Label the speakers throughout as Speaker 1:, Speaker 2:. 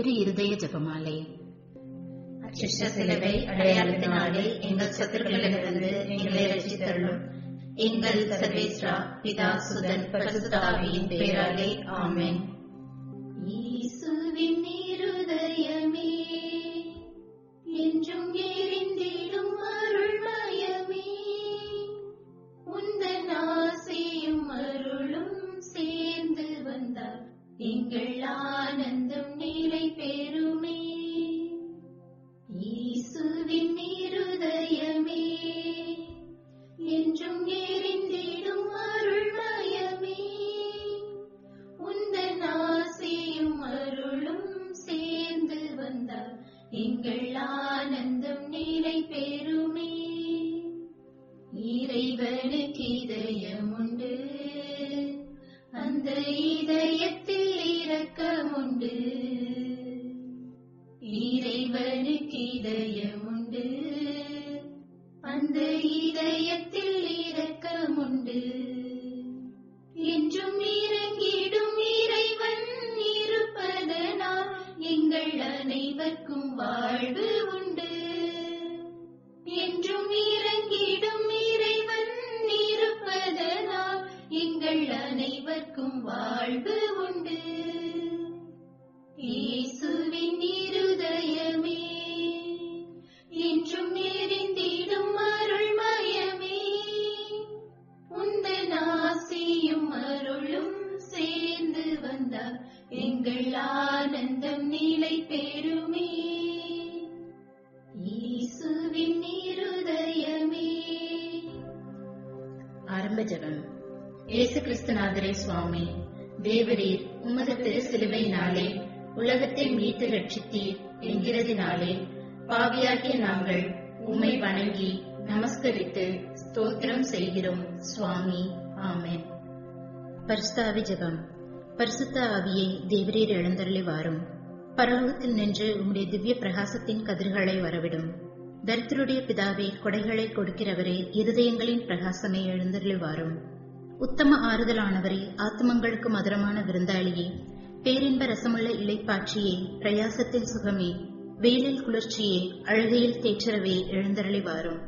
Speaker 1: திரு இருதய ஜெபமாலை.
Speaker 2: அச்சிஷ்ட சிலுவை அடையாளத்தினாலே எங்கள் சத்துருக்களிலிருந்து எங்களை ரட்சித்தருளும். எங்கள் சர்வேஸ்வரா, பிதா, சுதன், பரிசுத்த ஆவியின் பெயராலே ஆமென்.
Speaker 3: இயேசுவின் இருதயமே, என்றும் எரிந்திடும் அருள்மயமே, உந்தன் ஆசையும் அருளும் சேர்ந்து வந்தார் எங்கள் ஆனந்தம் நிலை பெறுமே. இயேசுவின் இருதயமே, என்றும் எரிந்திடும் அருள்மயமே, உந்தன் ஆசையும் அருளும் சேர்ந்து வந்தார் எங்கள் ஆனந்தம் நிலை பெறுமே. இறைவனுக்கு இதயம் உண்டு, அந்த இதயத்தில் இரக்கம் உண்டு. இறைவனுக்கு இதயம் உண்டு, அந்த இதயத்தில் இரக்கம் உண்டு. என்றும் இறங்கிடும் இறைவன் இருப்பதனால் எங்கள் அனைவருக்கும் வாழ்வு உண்டு. என்றும் இறங்கிடும் இறைவன் இருப்பதனால் எங்கள் அனைவருக்கும் வாழ்வு உண்டு. இயேசுவின் இருதயமே, என்றும் எரிந்திடும் அருள்மயமே, உந்தன் ஆசையும் அருளும் சேர்ந்து வந்தார் எங்கள் ஆனந்தம் நிலை பெறுமே. இயேசுவின் இருதயமே.
Speaker 1: ஆரம்ப ஜெபம். இயேசு கிறிஸ்துநாதரே சுவாமி, தேவரீர் உமது திரு சிலுவையினாலே உலகத்தை மீட்டு ரட்சித்தீர் என்கிறதினாலே பாவியாகிய நாங்கள் உம்மை வணங்கி நமஸ்கரித்து ஸ்தோத்திரம் செய்கிறோம் சுவாமி. ஆமென். பரிசுத்த ஆவி ஜெபம். பரிசுத்த ஆவியை தேவரீர் எழுந்தருளி வாரும். பரலோகத்தில் நின்று உம்முடைய திவ்ய பிரகாசத்தின் கதிர்களை வரவிடும். தரித்திரருடைய பிதாவே, கொடைகளை கொடுக்கிறவரே, இருதயங்களின் பிரகாசமே, எழுந்தருளி வாரும். உத்தம ஆறுதலானவரே, ஆத்மங்களுக்கு மதுரமான விருந்தாளியே, பேரின்ப ரசமுள்ள இளைப்பாட்சியே, பிரயாசத்தில் சுகமே, வெயிலில் குளிர்ச்சியே, அழுகையில் தேற்றரவே, எழுந்தருளி வாரும்.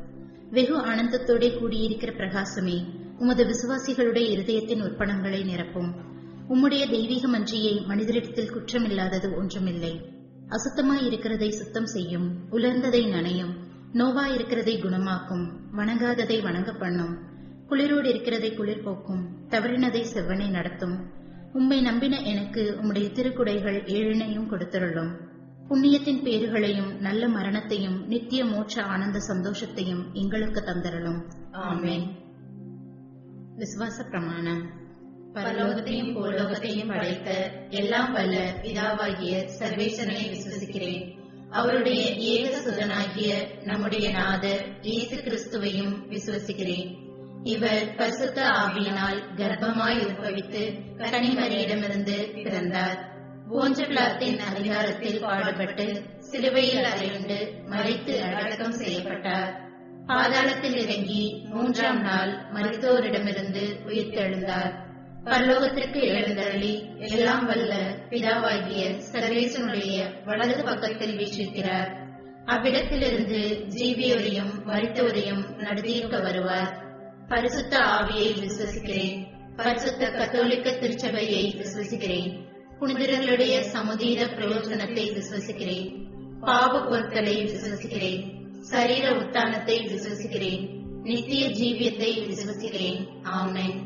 Speaker 1: வெகு ஆனந்தத்தோടെ கூடியிருக்கிற பிரகாசமே, உமது விசுவாசிகளுடைய இருதயத்தின் உற்பணங்களை நிரப்பும். உம்முடைய தெய்வீக மன்றியை மனிதரிடத்தில் குற்றமில்லாதது ஒன்றுமில்லை. அசுத்தமாயிருக்கிறதை சுத்தம் செய்யும், உலர்ந்ததை நனையும், நோவாயிருக்கிறதை குணமாக்கும், வணங்காததை வணங்க பண்ணும், குளிரோடு இருக்கிறதை குளிர் போக்கும், தவறினதை செவ்வனை நடத்தும். உம்மை நம்பின எனக்கு உம்முடைய திருக்குடைகள் ஏழினையும் கொடுத்தருளும். புண்ணியத்தின் பேறுகளையும் நல்ல மரணத்தையும் நித்திய மோட்ச ஆனந்த சந்தோஷத்தையும் எங்களுக்கு தந்தருளும். ஆமென். விசுவாச பிரமாணம்.
Speaker 2: பரலோகத்தையும் பூலோகத்தையும் படைத்த எல்லாம் வல்ல பிதாவாகிய சர்வேசனை விசுவசிக்கிறேன். அவருடைய ஏக சுதனாகிய நம்முடைய நாதர் இயேசு கிறிஸ்துவையும் விசுவசிக்கிறேன். இவர் பரிசுத்த ஆவியினால் கர்ப்பமாய் உற்பவித்து கன்னிமரியிடமிருந்து பிறந்தார். போஞ்சபிலாத்தின் அதிகாரத்தில் பாடுபட்டு சிலுவையில் அறையுண்டு மரித்து அடக்கம் செய்யப்பட்டார். பாதாளத்தில் இறங்கி 3ஆம் நாள் மரித்தோரிடமிருந்து உயிர்த்தெழுந்தார். பரலோகத்திற்கு எழுந்தருளி எல்லாம் வல்ல பிதாவாகிய சர்வேசனுடைய வலது பக்கத்தில் வீற்றிருக்கிறார். அவ்விடத்திலிருந்து ஜீவியோரையும் மரித்தோரையும் நடுதீர்க்க வருவார். பரிசுத்த ஆவியை விசுவசிக்கிறேன். பரிசுத்த கத்தோலிக்க திருச்சபையை விசுவசிக்கிறேன். புனிதர்களுடைய சமுதீர பிரயோஜனத்தை விசுவசிக்கிறேன். பாவ பொருட்களை விசுவசிக்கிறேன். சரீர உத்தானத்தை விசுவசிக்கிறேன். நித்திய ஜீவியத்தை விசுவசிக்கிறேன். ஆமென்.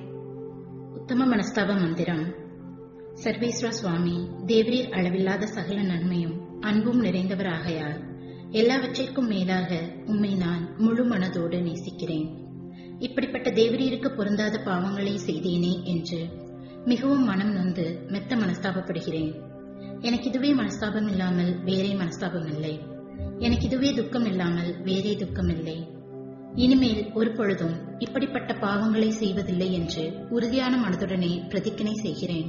Speaker 1: உத்தம மனஸ்தாப மந்திரம். சர்வேஸ்வர சுவாமி, தேவரீர் அளவில்லாத சகல நன்மையும் அன்பும் நிறைந்தவராகையால் எல்லாவற்றிற்கும் மேலாக உம்மை நான் முழு மனதோடு நேசிக்கிறேன். இப்படிப்பட்ட தேவரீருக்கு பொருந்தாத பாவங்களை செய்தேனே என்று மிகவும் மனம் நொந்து மெத்த மனஸ்தாபப்படுகிறேன். எனக்கு இதுவே மனஸ்தாபம் இல்லாமல் வேறே மனஸ்தாபம் இல்லை. எனக்கு இதுவே துக்கம் இல்லாமல் வேறே துக்கம் இல்லை. இனிமேல் ஒரு பொழுதும் இப்படிப்பட்ட பாவங்களை செய்வதில்லை என்று உறுதியான மனதுடனே பிரதிஜ்ஞை செய்கிறேன்.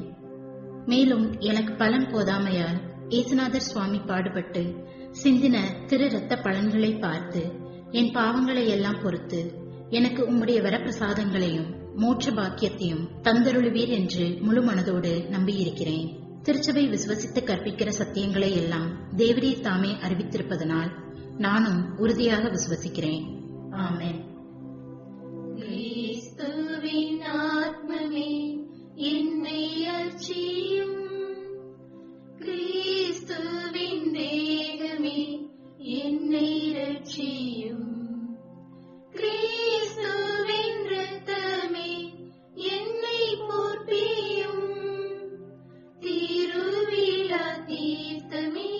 Speaker 1: மேலும் எனக்கு பலன் போதாமையால் ஏசுநாதர் சுவாமி பாடுபட்டு சிந்தின திரு இரத்த பலன்களை பார்த்து என் பாவங்களை எல்லாம் பொறுத்து எனக்கு உம்முடைய வரப்பிரசாதங்களையும் மோட்ச பாக்கியத்தையும் தந்தருளுவீர் என்று முழு மனதோடு நம்பியிருக்கிறேன். திருச்சபை விசுவசித்து கற்பிக்கிற சத்தியங்களை எல்லாம் தேவரீர் தாமே அறிவித்திருப்பதனால் நானும் உறுதியாக விசுவசிக்கிறேன். ஆமென்.
Speaker 3: கிறிஸ்துவின் ஆத்மமே என்னை அர்ச்சியும், கிறிஸ்துவின் தேகமே என்னை ரட்சியும், கிறிஸ்துவின் இரத்தமே என்னை போற்றியும், திருவிழா தீர்த்தமே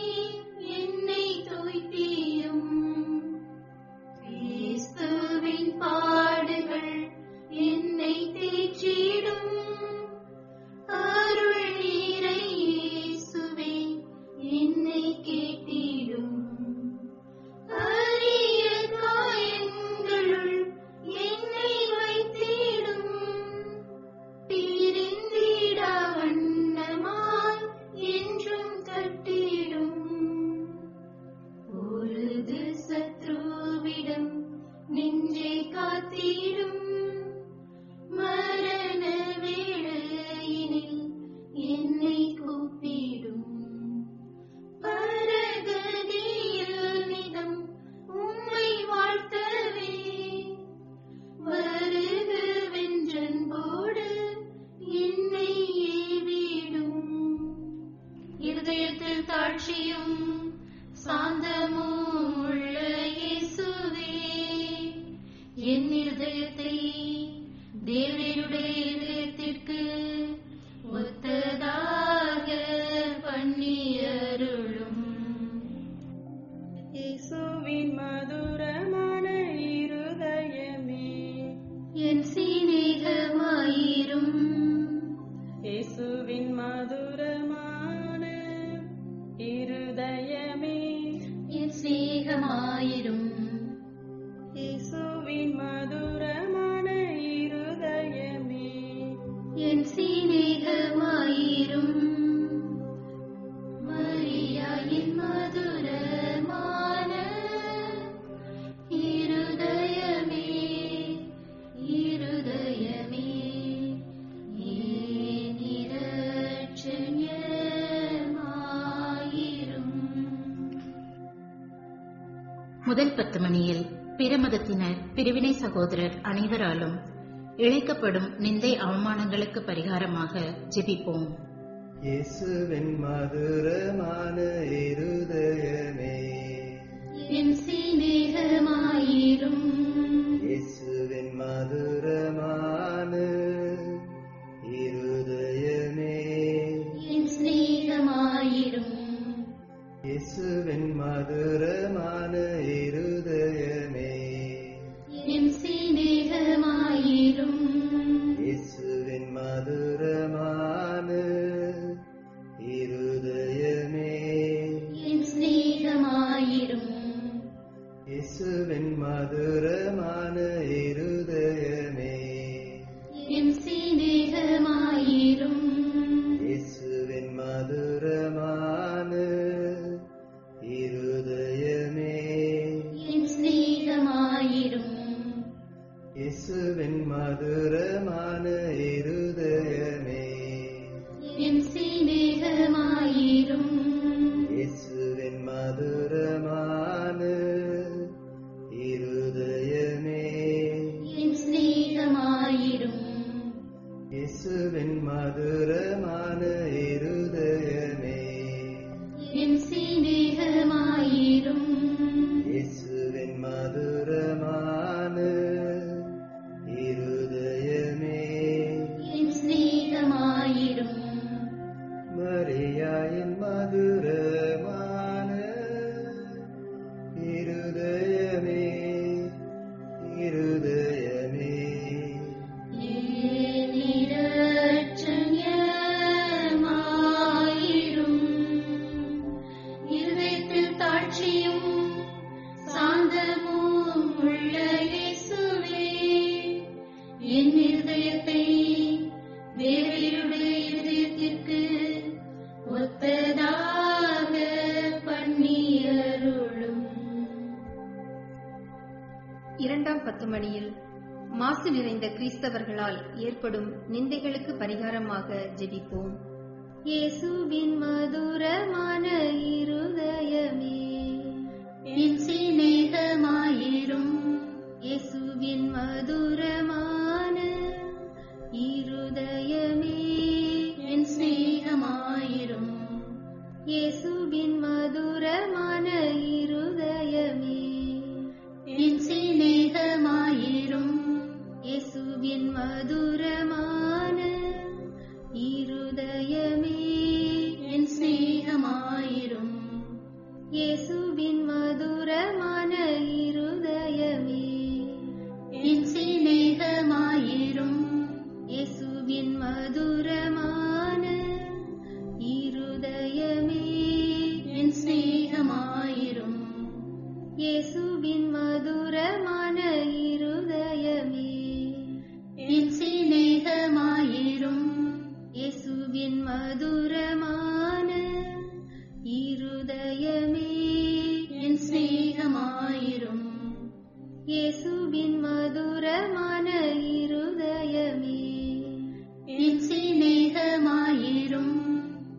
Speaker 3: என்னை தோய்ப்பியும், கிறிஸ்துவின் பாடுகள் என்னை தேற்றிடும், அருள் நீரை இயேசுவே என்னை கேட்டிடும், அரிய காயங்களுள் என்னை வைத்திடும், பிரிந்திடா வண்ணமாய் என்றும் கட்டிடும், பொழுது சத்ருவிடம் நெஞ்சை காத்திடும், மரண வேளையினில் என்னை கூப்பிடும், பரகதியில் நிதம் உம்மை வாழ்த்தவே, வருகவென்றன்போடு என்னை ஏவிடும், இருதயத்தில் தாழ்ச்சியும் சாந்தமும் உள்ள இயேசுவே, என் இருதயத்தை தேவனுடைய இதயத்திற்கு ஒத்ததாக பண்ணியருளும்.
Speaker 4: இயேசுவின் மதுரமான இருதயமே
Speaker 3: என் சிநேகமாயிரும்,
Speaker 4: இயேசுவின் மதுரமான இருதயமே
Speaker 3: என் சிநேகமாயிரும்,
Speaker 4: இயேசுவின் மதுரமான இருதயமே
Speaker 3: என் சிநேகமாயிரும், மரியாயின் மதுரமான இருதயமே, இருதயமே என் இரட்சண்யமாயிரும்.
Speaker 1: முதல் 10 மணியில் பிற மதத்தினர், பிரிவினை சகோதரர் அனைவராலும் இழைக்கப்படும் நிந்தை அவமானங்களுக்கு பரிகாரமாக ஜெபிப்போம்.
Speaker 5: இயேசுவின் மதுரமான இருதயமே,
Speaker 3: என் சிநேகமாயிரும்,
Speaker 5: இயேசுவின் மதுரமான இருதயமே,
Speaker 3: என் சிநேகமாயிரும்,
Speaker 5: இயேசுவின் மதுரமான இருதயமே,
Speaker 3: என் சிநேகமாயிரும்,
Speaker 5: இயேசுவின் மதுரமான இருதயமே,
Speaker 3: என் சிநேகமாயிரும்,
Speaker 5: இயேசுவின் மதுரமான இருதயமே,
Speaker 3: என் சிநேகமாயிரும்,
Speaker 5: இயேசுவின் மதுரமான இருதயமே,
Speaker 3: என் சிநேகமாயிரும்,
Speaker 5: இயேசுவின் மதுரமான இருதயமே,
Speaker 3: என் சிநேகமாயிரும்,
Speaker 5: இயேசுவின் மதுரமான இருதயமே,
Speaker 3: என் சிநேகமாயிரும்,
Speaker 5: இயேசுவின் மதுரமான இருதயமே,
Speaker 3: என் சிநேகமாயிரும்,
Speaker 5: இயேசுவின் மதுரமான இருதயமே,
Speaker 3: என் சிநேகமாயிரும்,
Speaker 5: மரியாயின் மதுரமான இருதயமே, இருதயமே,
Speaker 3: என் இரட்சண்யமாயிரும், இருதயத்தில் தாழ்ச்சியும் சாந்தமும் உள்ள இயேசுவே, என் இருதயத்தை தேவருடைய இருதயத்திற்கு ஒத்ததாக பண்ணியருளும்.
Speaker 6: இரண்டாம் 10 மணியில் மாசு நிறைந்த கிறிஸ்தவர்களால் ஏற்படும் நிந்தைகளுக்கு பரிகாரமாக ஜெபிப்போம்.
Speaker 3: இயேசுவின் மதுரமான இருதயமே
Speaker 1: என் சிநேகமாயிரும்.
Speaker 3: இயேசுவின் மதுரமான இருதயமே
Speaker 1: என் சிநேகமாயிரும்.
Speaker 3: இயேசுவின் மதுரமான இருதயமே
Speaker 1: என் சிநேகமாயிரும்.
Speaker 3: இயேசுவின் மதுரமான இருதயமே
Speaker 1: என் சிநேகமாயிரும்.
Speaker 3: இயேசுவின் மதுரமான இருதயமே
Speaker 1: என் சிநேகமாயிரும்.
Speaker 3: இயேசுவின் மதுரமான இருதயமே
Speaker 1: என் சிநேகமாயிரும்.
Speaker 3: இயேசுவின் மதுரமான இருதயமே
Speaker 1: என் சிநேகமாயிரும்.
Speaker 3: இயேசுவின் மதுரமான இருதயமே
Speaker 1: என் சிநேகமாயிரும்.
Speaker 3: இயேசுவின் மதுரமான இருதயமே
Speaker 1: என் சிநேகமாயிரும்.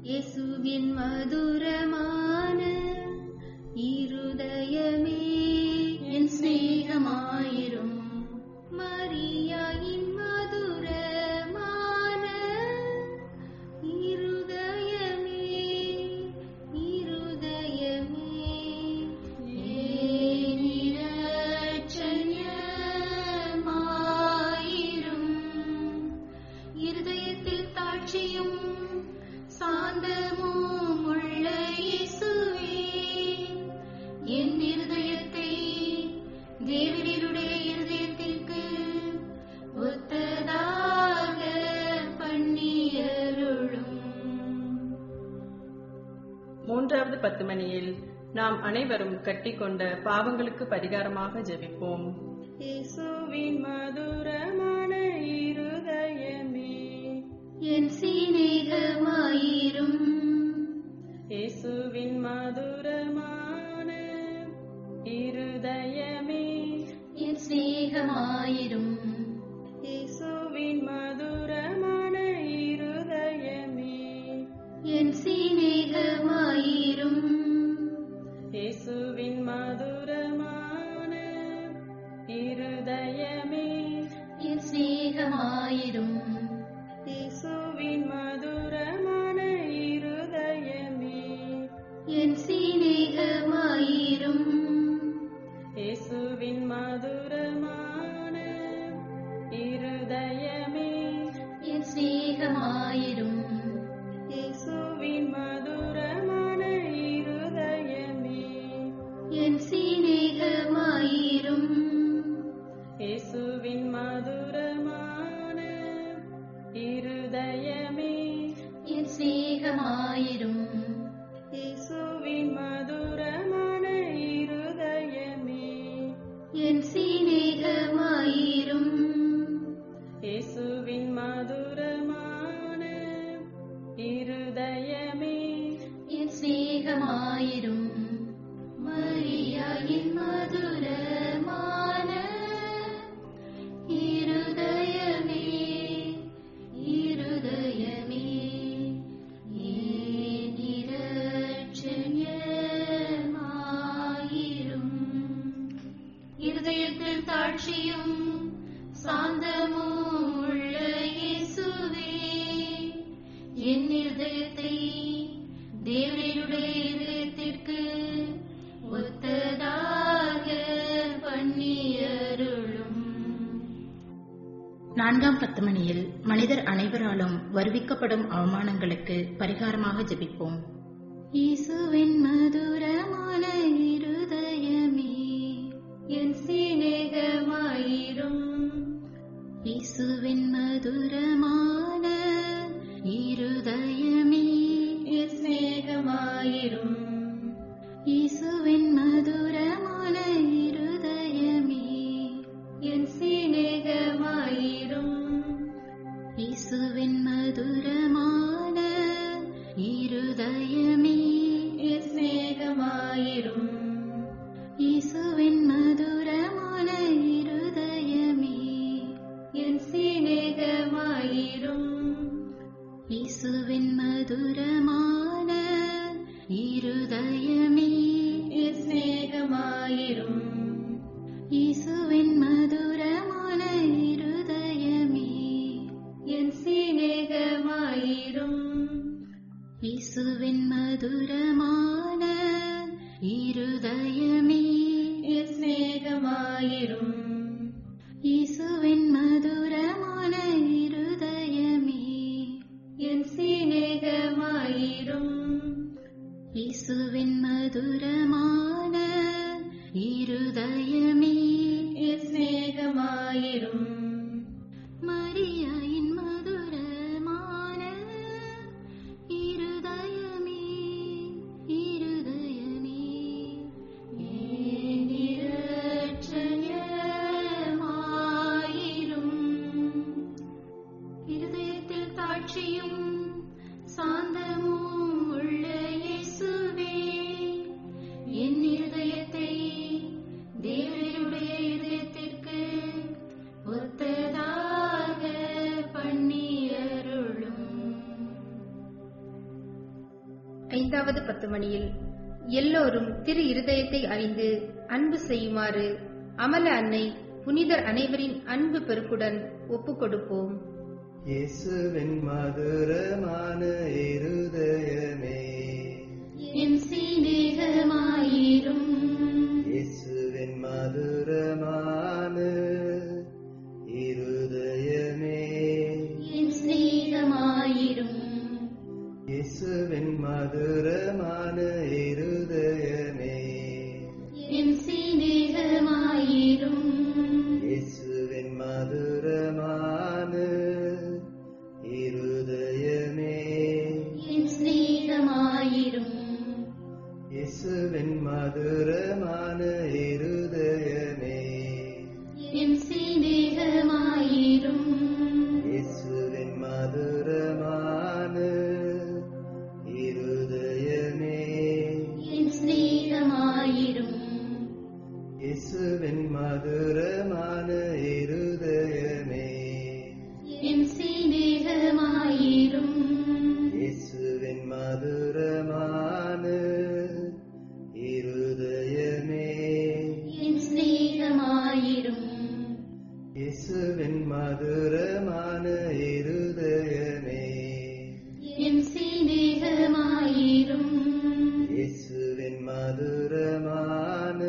Speaker 3: இயேசுவின் மதுரமான இருதயமே
Speaker 1: என் சிநேகமாயிரும்.
Speaker 3: மரியாயின் மதுரமான இருதயமே இருதயமே
Speaker 1: ஏன் இரட்சண்யமாயிரும். இருதயத்தில் தாட்சியும் சாந்தமும் உள்ள இயேசுவே, என் இருதயத்தை தேவரீருடைய இருதயத்திற்கு ஒத்ததாக பண்ணியருளும்.
Speaker 4: மூன்றாவது 10 மணியில் நாம் அனைவரும் கட்டிக்கொண்ட பாவங்களுக்கு பரிகாரமாக ஜெபிப்போம். இயேசுவின் மதுரமான இருதயமே
Speaker 1: என் சிநேகமாயிரும்.
Speaker 4: இயேசுவின் மதுரமான இருதயமே
Speaker 1: என் சிநேகமாயிரும்.
Speaker 4: இயேசுவின் மதுரமான இருதயமே
Speaker 1: என் சிநேகமாயிரும்.
Speaker 4: இயேசுவின் மதுரமான இருதயமே
Speaker 1: என் சிநேகமாயிரும்.
Speaker 4: இயேசுவின் மதுரமான இருதயமே
Speaker 1: என் சிநேகமாயிரும்.
Speaker 4: இயேசுவின் மதுரமான இருதயமே
Speaker 1: என் சிநேகமாயிரும்.
Speaker 4: இயேசுவின் மதுரமான இருதயமே
Speaker 1: என் சிநேகமாயிரும்.
Speaker 4: இயேசுவின் மதுரமான இருதயமே
Speaker 1: என் சிநேகமாயிரும்.
Speaker 4: இயேசுவின் மதுரமான இருதயமே
Speaker 1: என் சிநேகமாயிரும்.
Speaker 4: இயேசுவின் மதுரமான இருதயமே
Speaker 1: என் சிநேகமாயிரும். மரியாயின் மதுரமான இருதயமே இருதயமே ஏன் இரட்சண்யமாயிரும். இருதயத்தில் தாட்சியும் சாந்தமும் உள்ள இயேசுவே, என் இருதயத்தை தேவரீருடைய இதயத்திற்கு ஒத்ததாக பண்ணியருளும். 4ஆம் 10 மணியில் மனிதர் அனைவராலும் வருவிக்கப்படும் அவமானங்களுக்கு பரிகாரமாக ஜெபிப்போம். இயேசுவின் மதுரமான இருதயமே என் சிநேகமாயிரும். இயேசுவின் மதுரமான இருதயமே என் சிநேகமாயிரும். இயேசுவின் மதுரமான இருதயமே என் சிநேகமாயிரும். இயேசுவின் மதுரமான இருதயமே என் சிநேகமாயிரும். இயேசுவின் மதுரமான இருதயமே என் சிநேகமாயிரும். இயேசுவின் மதுரமான இருதயமே
Speaker 3: என் சிநேகமாயிரும்.
Speaker 1: இயேசுவின் மதுரமான இருதயமே
Speaker 3: என் சிநேகமாயிரும்.
Speaker 1: இயேசுவின் மதுரமான இருதயமே
Speaker 3: என் சிநேகமாயிரும்.
Speaker 1: மரியாயின் மதுரமான இருதயமே இருதயமே
Speaker 3: என் இரட்சகமாயிரும்.
Speaker 1: இருதயத்தில் தாட்சியும் சாந்தமும் உள்ள இயேசுவே, என் இருதயத்தை தேவனுடைய இதயத்திற்கு ஒத்ததாக பண்ணியருளும்.
Speaker 6: 5வது 10 மணியில் எல்லோரும் திரு இருதயத்தை அறிந்து அன்பு செய்யுமாறு அமல அன்னை புனிதர் அனைவரின் அன்பு பெருக்குடன் ஒப்புக் கொடுப்போம்.
Speaker 5: இயேசுவின் மதுரமான இருதயமே,
Speaker 1: என் சிநேகமாயிரும்.
Speaker 5: இயேசுவின் மதுரமான இருதயமே,
Speaker 1: என் சிநேகமாயிரும்.
Speaker 5: இயேசுவின் மதுரமான இருதயமே,
Speaker 1: என் சிநேகமாயிரும்.
Speaker 5: இயேசுவின் மதுரமான இருதயமே,
Speaker 1: என் சிநேகமாயிரும்.
Speaker 5: இயேசுவின் மதுரமான இருதயமே,
Speaker 1: என் சிநேகமாயிரும்.
Speaker 5: இயேசுவின் மதுரமான இருதயமே,
Speaker 1: என் சிநேகமாயிரும்.
Speaker 5: இயேசுவின் மதுரமான இருதயமே,
Speaker 1: என் சிநேகமாயிரும்.
Speaker 5: இயேசுவின் மதுரமான இருதயமே,
Speaker 1: என் சிநேகமாயிரும்.
Speaker 5: இயேசுவின் மதுரமான இருதயமே,
Speaker 1: என் சிநேகமாயிரும்.
Speaker 5: இயேசுவின் மதுரமான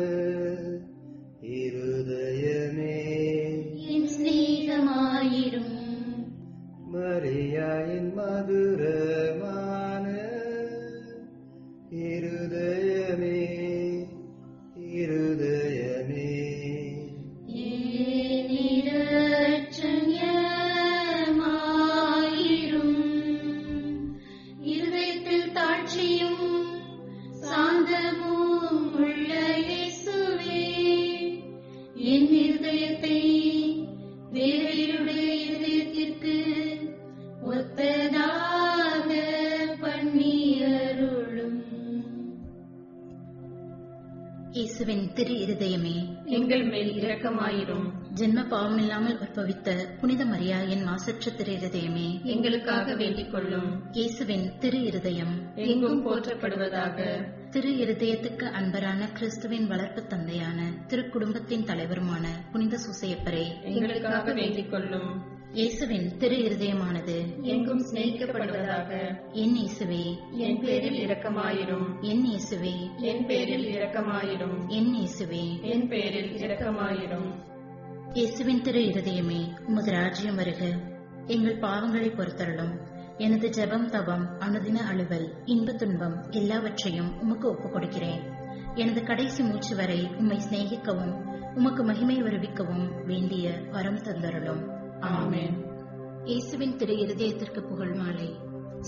Speaker 5: இருதயமே,
Speaker 1: என் சிநேகமாயிரும்.
Speaker 5: மரியாயின் மதுரமான இருதயமே, இருதயமே,
Speaker 1: என் இரட்சகமாயிரும். இருதயத்தில் தாட்சியும் சாந்தமும் உள்ள இயேசுவே, என் இருதயத்தை தேவனுடைய இதயத்திற்கு ஒத்ததாக பண்ணியருளும். இயேசுவின் திரு இருதயமே,
Speaker 2: எங்கள் மேல் இரக்கமாயிரும்.
Speaker 1: ஜென்ம பாவமில்லாமல் உற்பவித்த புனித மரியாயின் மாசற்ற திரு இருதயமே,
Speaker 2: எங்களுக்காக வேண்டிக் கொள்ளும்.
Speaker 1: இயேசுவின் திரு இருதயம்
Speaker 2: எங்கும் போற்றப்படுவதாக.
Speaker 1: திரு இருதயத்துக்கு அன்பரான கிறிஸ்துவின் வளர்ப்பு தந்தையான திருக்குடும்பத்தின் தலைவருமான புனித சூசையப்பரே,
Speaker 2: எங்களுக்காக வேண்டிக் கொள்ளும்.
Speaker 1: இயேசுவின் திரு இருதயமானது
Speaker 2: எங்கும் சிநேகிக்கப்படுவதாக.
Speaker 1: என் இயேசுவே,
Speaker 2: என் பேரில் இரக்கமாயிரும்.
Speaker 1: என் இயேசுவே,
Speaker 2: என் பேரில் இரக்கமாயிரும்.
Speaker 1: என் இயேசுவே.
Speaker 2: என் பேரில் இரக்கமாயிரும்.
Speaker 1: இயேசுவின் திரு இருதயமே, உமது ராஜ்யம் வருக. எங்கள் பாவங்களை பொறுத்தருளும். எனது ஜெபம், தவம், அனுதின அலுவல், இன்ப துன்பம் எல்லாவற்றையும் உமக்கு ஒப்புக் கொடுக்கிறேன். எனது கடைசி மூச்சு வரை உம்மை சிநேகிக்கவும் உமக்கு மகிமை வருவிக்கவும் வேண்டிய வரம் தந்தருளும்.
Speaker 2: ஆமென்.
Speaker 1: இயேசுவின் திரு இருதயத்திற்கு புகழ் மாலை.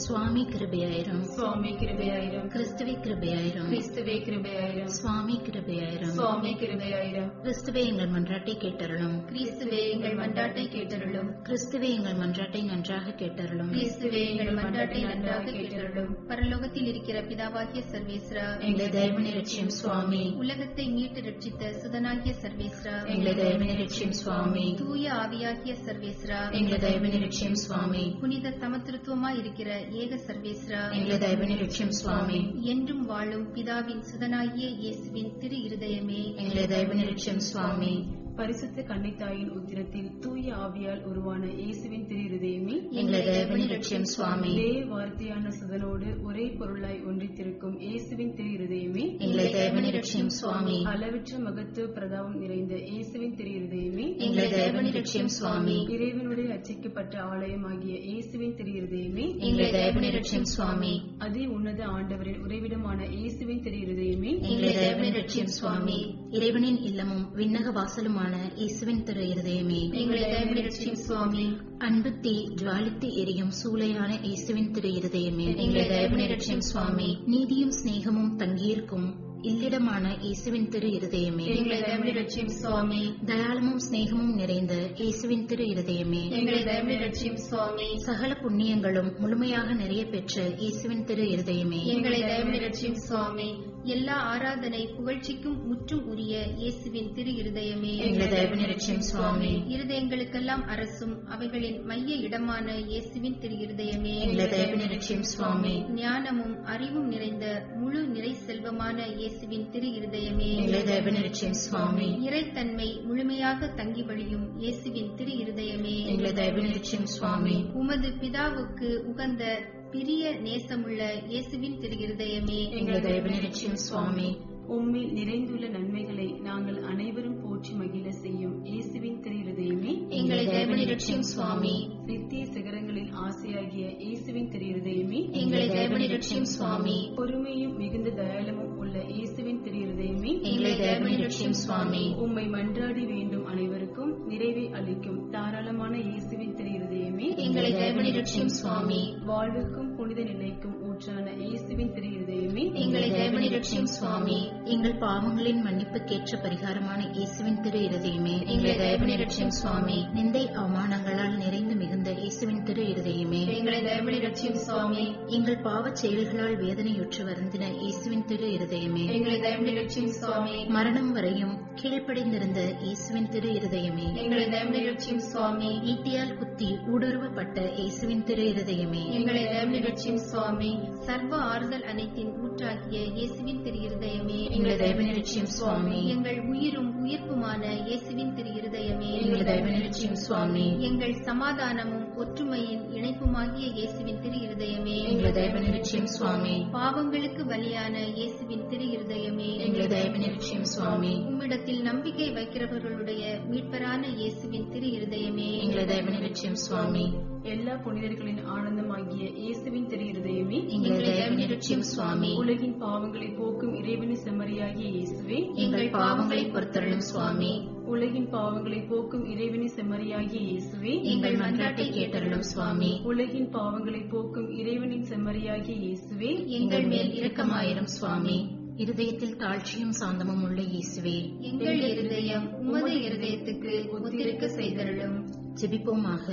Speaker 1: சுவாமி கிருபையாயிரும்.
Speaker 2: சுவாமி கிருபையாயிரும்.
Speaker 1: கிறிஸ்துவே கிருபையாயிரும்.
Speaker 2: கிறிஸ்துவே கிருபையாயிரும்.
Speaker 1: சுவாமி கிருபையாயிரும்.
Speaker 2: சுவாமி கிருபையாயிரும்.
Speaker 1: கிறிஸ்துவே எங்கள் மன்றாட்டை கேட்டருளும்.
Speaker 2: கிறிஸ்துவே எங்கள் மன்றாட்டை கேட்டருளும்.
Speaker 1: கிறிஸ்துவே எங்கள் மன்றாட்டை நன்றாக கேட்டருளும்.
Speaker 2: கிறிஸ்துவே எங்கள் மன்றாட்டை நன்றாக கேட்டருளும்.
Speaker 6: பரலோகத்தில் இருக்கிற பிதாவாகிய சர்வேஸ்வரா,
Speaker 1: எங்களை தயவுனி ரட்சியும் சுவாமி.
Speaker 6: உலகத்தை மீட்டு ரட்சித்த சுதனாகிய சர்வேஸ்வரா,
Speaker 1: எங்களை தயவுனி ரட்சியும் சுவாமி.
Speaker 6: தூய ஆவியாகிய சர்வேஸ்வரா,
Speaker 1: எங்களை தயவுனி ரட்சியும் சுவாமி.
Speaker 6: புனித சமத்துவமாய் இருக்கிற ஏக சர்வேஸ்வரா,
Speaker 1: எங்களை தயவுனி ரட்சியும் சுவாமி.
Speaker 6: என்றும் வாழும் பிதாவின் சுதனாகிய இயேசுவின் திரு இருதயமே,
Speaker 1: எங்களை தயவுனி ரட்சியும் சுவாமி.
Speaker 2: பரிசுத்த கன்னித்தாயின் உத்திரத்தில் தூய ஆவியால் உருவான இயேசுவின் திரு இருதயமே,
Speaker 1: எங்களை தயவுனி ரட்சியும் சுவாமி.
Speaker 2: ஒரே வார்த்தையான சுதனோடு ஒரே பொருளாய் ஒன்றித்திருக்கும் இயேசுவின் திரு இருதயமே,
Speaker 1: எங்களை தயவுனி ரட்சியும் சுவாமி.
Speaker 2: அளவற்ற மகத்துவ பிரதாபம் நிறைந்த இயேசுவின் திரு இருதயமே,
Speaker 1: எங்களை தயவுனி ரட்சியும் சுவாமி.
Speaker 2: இறைவனுடைய ரட்சிக்கப்பட்ட ஆலயமாகிய இயேசுவின் திரு இருதயமே,
Speaker 1: எங்களை தயவுனி ரட்சியும் சுவாமி.
Speaker 2: அதி உன்னத ஆண்டவரின் உறைவிடமான இயேசுவின் திரு இருதயமே,
Speaker 1: எங்களை தயவுனி ரட்சியும் சுவாமி. இறைவனின் இல்லமும் விண்ணக வாசலுமான இயேசுவின் திரு இருதயமே,
Speaker 6: எங்களை தயவுனி ரட்சியும் சுவாமி.
Speaker 1: அன்பு தீ ஜுவாலித்து எரியும் சூளையான இயேசுவின் திரு இருதயமே,
Speaker 6: எங்களை தயவுனி ரட்சியும் சுவாமி.
Speaker 1: நீதியும் சிநேகமும் தங்கியிருக்கும் இல்லிடமான இயேசுவின் திரு இருதயமே,
Speaker 6: எங்களை தயவுனி ரட்சியும் சுவாமி.
Speaker 1: தயாளமும் சிநேகமும் நிறைந்த இயேசுவின் திரு இருதயமே,
Speaker 6: எங்களை தயவுனி ரட்சியும் சுவாமி.
Speaker 1: சகல புண்ணியங்களும் முழுமையாக நிறைய பெற்ற இயேசுவின் திரு இருதயமே,
Speaker 6: எங்களை தயவுனி ரட்சியும் சுவாமி. எல்லா ஆராதனை புகழ்ச்சிக்கும் முற்றும் உரிய இயேசுவின் திரு இருதயமே,
Speaker 1: எங்களை தயவுனி ரட்சியும் சுவாமி.
Speaker 6: இருதயங்களுக்கெல்லாம் அரசும் அவைகளின் மைய இடமான இயேசுவின் திரு இருதயமே,
Speaker 1: எங்களை தயவுனி ரட்சியும் சுவாமி.
Speaker 6: ஞானமும் அறிவும் நிறைந்த முழு நிறை செல்வமான இயேசுவின் திரு இருதயமே,
Speaker 1: எங்களை தயவுனி ரட்சியும் சுவாமி.
Speaker 6: இறைத்தன்மை முழுமையாக தங்கி வழியும் இயேசுவின் திரு இருதயமே,
Speaker 1: எங்களை தயவுனி ரட்சியும் சுவாமி.
Speaker 6: உமது பிதாவுக்கு உகந்த பிரிய நேசமுள்ள இயேசுவின் திரு இருதயமே,
Speaker 1: எங்களை தயவுனி ரட்சியும் சுவாமி.
Speaker 2: உம்மில் நிறைந்துள்ள நன்மைகளை நாங்கள் அனைவரும் போற்றி மகிழ செய்யும் இயேசுவின் திரு இருதயமே,
Speaker 6: எங்களை தயவுனி ரட்சியும் சுவாமி.
Speaker 2: நித்திய சிகரங்களின் ஆசையாகிய இயேசுவின் திரு இருதயமே,
Speaker 6: எங்களை தயவுனி ரட்சியும் சுவாமி.
Speaker 2: பொறுமையும் மிகுந்த தயாளமும் உள்ள இயேசுவின் திரு இருதயமே,
Speaker 1: எங்களை தயவுனி ரட்சியும் சுவாமி.
Speaker 2: உம்மை மன்றாடி வேண்டும் அனைவருக்கும் நிறைவை அளிக்கும் தாராளமான இயேசுவின் திரு இருதயமே,
Speaker 6: எங்களை தயவுனி ரட்சியும் சுவாமி.
Speaker 2: வாழ்வுக்கும் புனித நிலைக்கும் ஊற்றான இயேசுவின் திரு இருதயமே,
Speaker 6: எங்களை தயவுனி ரட்சியும் சுவாமி.
Speaker 1: எங்கள் பாவங்களின் மன்னிப்புக்கேற்ற பரிகாரமான இயேசுவின் திரு இருதயமே, எங்களை தயவுனி ரட்சியும் சுவாமி. நிந்தை அவமானங்களால் நிறைந்து மிகுந்த இயேசுவின் திரு இருதயமே,
Speaker 6: எங்களை தயவுனி ரட்சியும் சுவாமி.
Speaker 1: எங்கள் பாவச் செயல்களால் வேதனையுற்று வருந்தின இயேசுவின் திரு இருதயமே,
Speaker 6: எங்களை தயவுனி ரட்சியும் சுவாமி.
Speaker 1: மரணம் வரையும் கீழ்ப்படிந்திருந்த இயேசுவின் திரு இருதயமே,
Speaker 6: எங்களை தயவுனி ரட்சியும் சுவாமி.
Speaker 1: ஈட்டியால் குத்தி ஊடுருவப்பட்ட இயேசுவின் திரு இருதயமே,
Speaker 6: எங்களை தயவுனி ரட்சியும் சுவாமி. சர்வ ஆறுதல் அனைத்தின் ஊற்றாகிய இயேசுவின் திரு இருதயமே,
Speaker 1: எங்களை தயவுனி ரட்சியும் சுவாமி.
Speaker 6: எங்கள் உயிரும் உயிர்ப்புமான இயேசுவின் திரு இருதயமே,
Speaker 1: எங்களை தயவுனி ரட்சியும் சுவாமி.
Speaker 6: எங்கள் சமாதானமும் ஒற்றுமையின் இணைப்புமாகிய இயேசுவின் திரு இருதயமே,
Speaker 1: எங்களை தயவுனி ரட்சியும் சுவாமி.
Speaker 6: பாவங்களுக்கு பலியான இயேசுவின் திரு இருதயமே,
Speaker 1: எங்களை தயவுனி ரட்சியும் சுவாமி.
Speaker 6: உம்மிடத்தில் நம்பிக்கை வைக்கிறவர்களுடைய மீட்பரான இயேசுவின் திரு இருதயமே,
Speaker 1: எங்களை தயவுனி ரட்சியும் சுவாமி.
Speaker 2: எல்லா புனிதர்களின் ஆனந்தமாகிய இயேசுவின் திரு இருதயமே,
Speaker 1: எங்களை தயவுனி ரட்சியும் சுவாமி.
Speaker 2: உலகின் பாவங்களை போக்கும் இறைவனின் செம்மறியாகிய இயேசுவே,
Speaker 1: எங்கள் பாவங்களை பொறுத்தருளும் சுவாமி.
Speaker 2: உலகின் பாவங்களை போக்கும் இறைவனின் செம்மறியாகிய இயேசுவே,
Speaker 1: எங்கள் மன்றாட்டை கேட்டருளும் சுவாமி.
Speaker 2: உலகின் பாவங்களை போக்கும் இறைவனின் செம்மறியாகிய இயேசுவே,
Speaker 1: எங்கள் மேல் இரக்கமாயிரும் சுவாமி. இருதயத்தில் தாழ்ச்சியும் சாந்தமும் உள்ள இயேசுவே,
Speaker 6: எங்கள் இருதயம் உமது இருதயத்துக்கு ஒத்திருக்க செய்தருளும்.
Speaker 1: ஜெபிப்போமாக.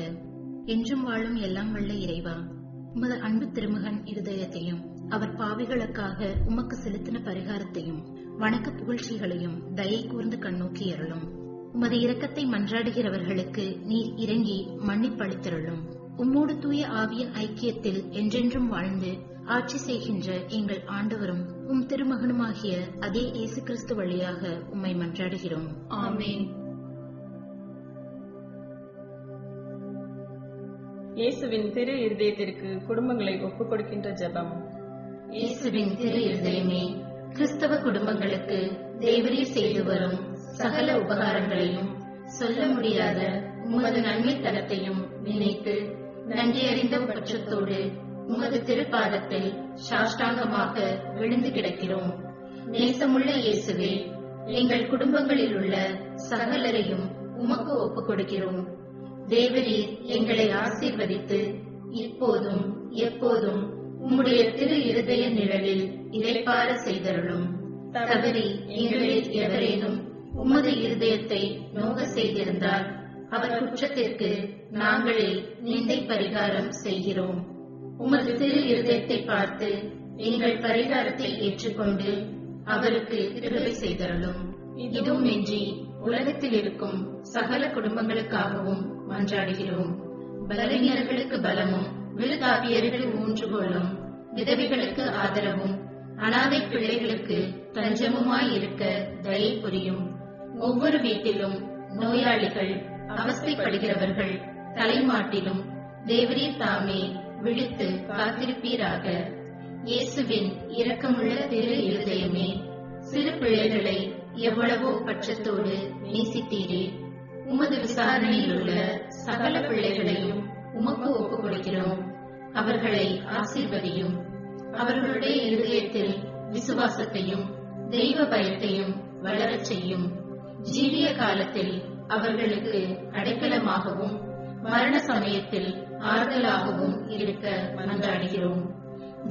Speaker 1: என்றும் வாழும் எல்லாம் வல்ல இறைவா, உமது அன்பு திருமகன் இருதயத்தையும் அவர் பாவிகளுக்காக உமக்கு செலுத்தின பரிகாரத்தையும் வணக்க புகழ்ச்சிகளையும் தயை கூர்ந்து கண்ணோக்கி அருளும். உமது இரக்கத்தை மன்றாடுகிறவர்களுக்கு நீர் இறங்கி மன்னிப்பளித்தருளும். உம்மோடு தூய ஆவியின் ஐக்கியத்தில் என்றென்றும் வாழ்ந்து ஆட்சி செய்கின்ற எங்கள் ஆண்டவரும் உம் திருமகனுமாகிய அதே இயேசு கிறிஸ்து வழியாக உம்மை மன்றாடுகிறோம்.
Speaker 6: ஆமென்.
Speaker 4: இயேசுவின் திரு இருதயத்திற்கு குடும்பங்களை ஒப்புக் கொடுக்கின்ற ஜெபம்.
Speaker 1: இயேசுவின் திரு இருதயமே, கிறிஸ்தவ குடும்பங்களுக்கு தேவரீர் செய்து வரும் சகல உபகாரங்களையும் சொல்ல முடியாத உமது நன்மைத்தனத்தையும் நினைத்து நன்றியறிந்த பட்சத்தோடு உமது திருப்பாதத்தில் சாஷ்டாங்கமாக விழுந்து கிடக்கிறோம். நேசமுள்ள இயேசுவே, எங்கள் குடும்பங்களில் உள்ள சகலரையும் உமக்கு ஒப்புக் கொடுக்கிறோம். தேவரீர் எங்களை ஆசீர்வதித்து இப்போதும் எப்போதும் உம்முடைய திரு இருதய நிழலில் இளைப்பாற செய்தருளும். தவறி எங்களில் எவரேனும் உமது இருதயத்தை நோக செய்திருந்தால் அவர் குற்றத்திற்கு நாங்களே நிந்தை பரிகாரம் செய்கிறோம். உமது திரு இருதயத்தை பார்த்து எங்கள் பரிகாரத்தை ஏற்றுக்கொண்டு அவருக்கு கிருபை செய்தருளும். இதுவுமின்றி உலகத்தில் இருக்கும் சகல குடும்பங்களுக்காகவும் மன்றாடுகிறோம். பலவீனர்களுக்கு பலமும் விருதாபியருக்கு ஊன்றுகோலும், விதவைகளுக்கு ஆதரவும், அனாதை பிள்ளைகளுக்கு தஞ்சமுமாய் இருக்க தயை புரியும். ஒவ்வொரு வீட்டிலும் நோயாளிகள், அவஸ்தைப்படுகிறவர்கள் தலைமாட்டிலும் தேவரீர் தாமே விழித்து காத்திருப்பீராக. இயேசுவின் இரக்கமுள்ள திரு இருதயமே, சிறு பிள்ளைகளை எவ்வளவோ பட்சத்தோடு நேசித்தீரே. உமது விசாரணையில் உள்ள சகல பிள்ளைகளையும் உமக்கு ஒப்புக் கொடுக்கிறோம். அவர்களை ஆசீர்வதியும். அவர்களுடைய இருதயத்தில் விசுவாசத்தையும் தெய்வ பயத்தையும் வளரச் செய்யும். ஜீவிய காலத்தில் அவர்களுக்கு அடைக்கலமாகவும் மரண சமயத்தில் ஆறுதலாகவும் இருக்க மன்றாடுகிறோம்.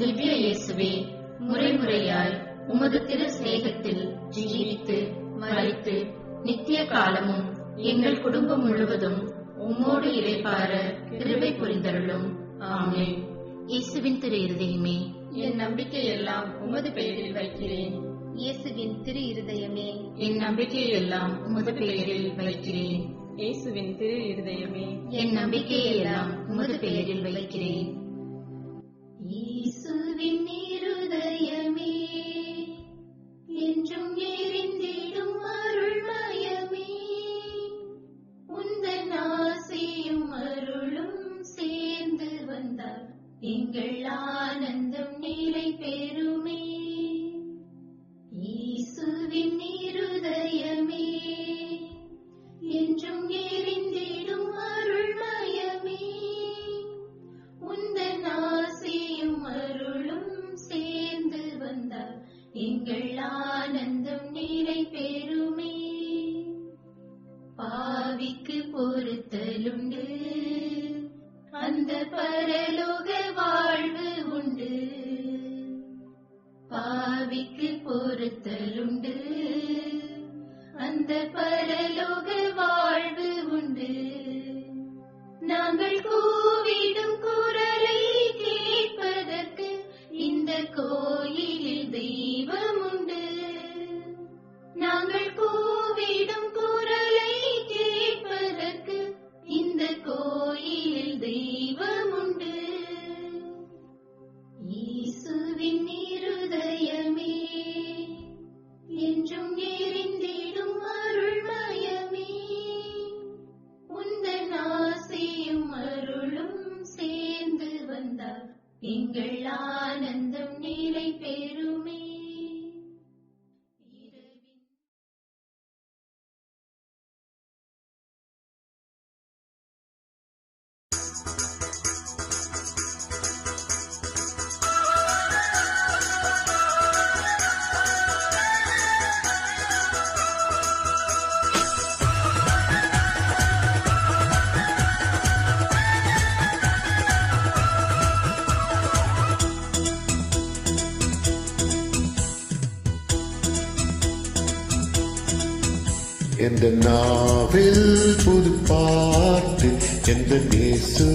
Speaker 1: திவ்ய இயேசுவே, முறைமுறையாய் உமது திரு சிநேகத்தில் ஜீவித்து மரித்து நித்திய காலமும் எங்கள் குடும்பம் முழுவதும் உம்மோடு இளைப்பாற கிருபை புரிந்தருளும். ஆமென். இயேசுவின் திரு இருதயமே,
Speaker 4: என் நம்பிக்கையெல்லாம் உமது பெயரில் வைக்கிறேன்.
Speaker 6: இயேசுவின் திரு இருதயமே,
Speaker 1: என் நம்பிக்கையெல்லாம் உமது பெயரில் வைக்கிறேன்.
Speaker 4: இயேசுவின் திரு இருதயமே,
Speaker 1: என் நம்பிக்கையெல்லாம் உமது பெயரில் வைக்கிறேன்.
Speaker 3: இயேசுவின் இருதயமே, என்றும் எரிந்திடும் அருள்மயமே, உந்தன் ஆசையும் அருளும் சேர்ந்து வந்தால் எங்கள் ஆனந்தம் நிலை பெறுமே. இயேசுவின் இருதயமே, என்றும் எரிந்திடும் அருள்மயமே, உந்தன் ஆசையும் அருளும் சேர்ந்து வந்தால் எங்கள் ஆனந்தம் நிலை பெறுமே. பாவிக்கு பொறுத்தலுண்டு, அந்த பரலோக வாழ்வு உண்டு. பாவிக்கு பொறுத்தலுண்டு, அந்த பரலோக வாழ்வு உண்டு. நாங்கள் கூவிடும் குரலை கேட்பதற்கு இந்த கோயிலில் தெய்வம் உண்டு. நாங்கள் கூவிடும் குரலை கேட்பதற்கு இந்த கோயிலில் தெய்வம் உண்டு. இயேசுவின் இருதயமே, என்றும் எரிந்திடும் அருள்மயமே, உந்தன் ஆசையும் அருளும் சேர்ந்து வந்தால் எங்கள் ஆனந்தம் நிலை பெறுமே.
Speaker 7: எந்த நாவில் புது பாட்டு எந்த இயேசு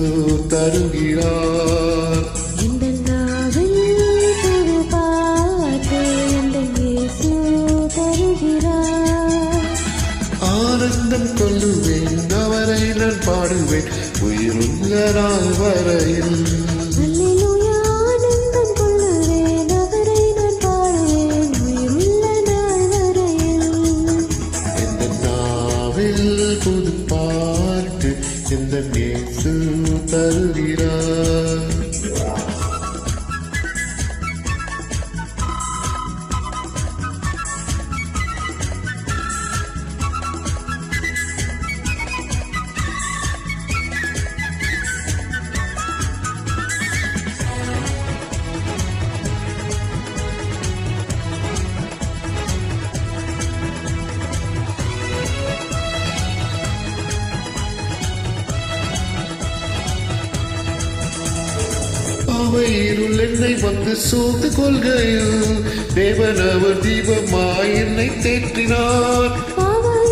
Speaker 7: தருகிறார்.
Speaker 8: இந்த நாவில் புது பாட்டு எந்த இயேசு தருகிறார்.
Speaker 7: ஆனந்தம் கொள்ளுவேன், அவரை நான் பாடுவேன் உயிருள்ள நாள் வரையில்.
Speaker 8: அல்லேலூயா, ஆனந்தம் கொள்ளுவேன், அவரை நான் பாடுவேன் உயிருள்ள நாள் வரையில்.
Speaker 7: எந்த நாவில் புது பாட்டு எந்த இயேசு தருகிறார். இருள் என்னை வந்து சூழ்ந்து கொள்கையில் தேவன் அவர் தீபமாய் என்னை தேற்றினார்.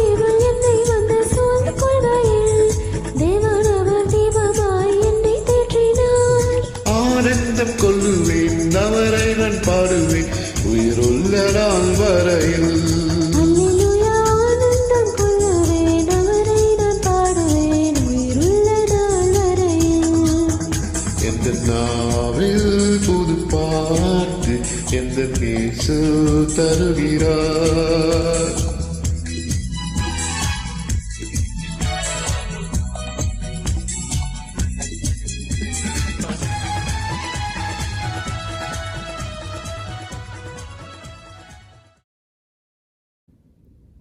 Speaker 8: இருள் என்னை வந்து சூழ்ந்து கொள்கையில் தேவன் அவர் தீபமாய் என்னை தேற்றினார்.
Speaker 7: ஆனந்தம் கொள்ளுவேன், அவரை நான் பாடுவேன் உயிருள்ள நாள் வரையில்.
Speaker 8: அல்லேலூயா, ஆனந்தம் கொள்ளுவேன், அவரை நான் பாடுவேன் உயிருள்ள நாள் வரையில்.
Speaker 7: எந்த நாவில் புது பாட்டு எந்த இயேசு தருகிறார்.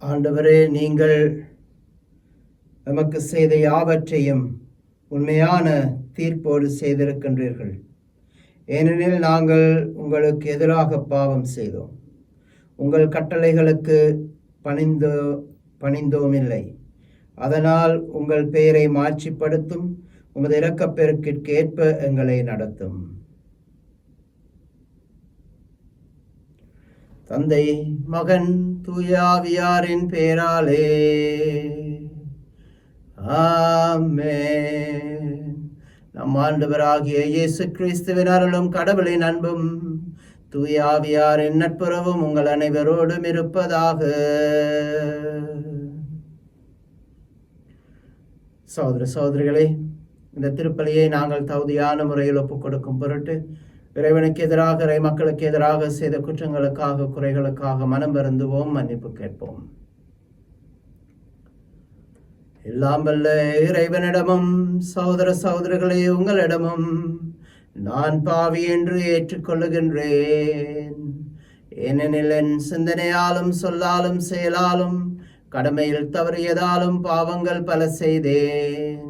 Speaker 5: ஆண்டவரே, நீங்கள் நமக்கு செய்த யாவற்றையும் உண்மையான தீர்ப்போடு செய்திருக்கின்றீர்கள். ஏனெனில் நாங்கள் உங்களுக்கு எதிராக பாவம் செய்தோம், உங்கள் கட்டளைகளுக்கு பணிந்தோம் இல்லை. அதனால் உங்கள் பெயரை மாட்சிப்படுத்தும் உமது இரக்கப்பெருக்கிற்கு ஏற்ப எங்களை நடத்தும். தந்தை, மகன், தூய ஆவியாரின் பெயராலே ஆமென். நம் ஆண்டவராகிய இயேசு கிறிஸ்துவின் அருளும் கடவுளின் அன்பும் தூய ஆவியாரின் நட்புறவும் உங்கள் அனைவரோடும் இருப்பதாக. சகோதர சகோதரிகளே, இந்த திருப்பலியை நாங்கள் தகுதியான முறையில் ஒப்புக் கொடுக்கும் பொருட்டு இறைவனுக்கு எதிராக, இறை மக்களுக்கு எதிராக செய்த குற்றங்களுக்காக, குறைகளுக்காக மனம் வருந்துவோம், மன்னிப்பு கேட்போம். எல்லாம் வல்ல இறைவனிடமும் சகோதர சகோதரிகளே உங்களிடமும் நான் பாவி என்று ஏற்றுக்கொள்ளுகின்றேன். ஏனெனில் என் சிந்தனையாலும் சொல்லாலும் செயலாலும் கடமையில் தவறியதாலும் பாவங்கள் பல செய்தேன்.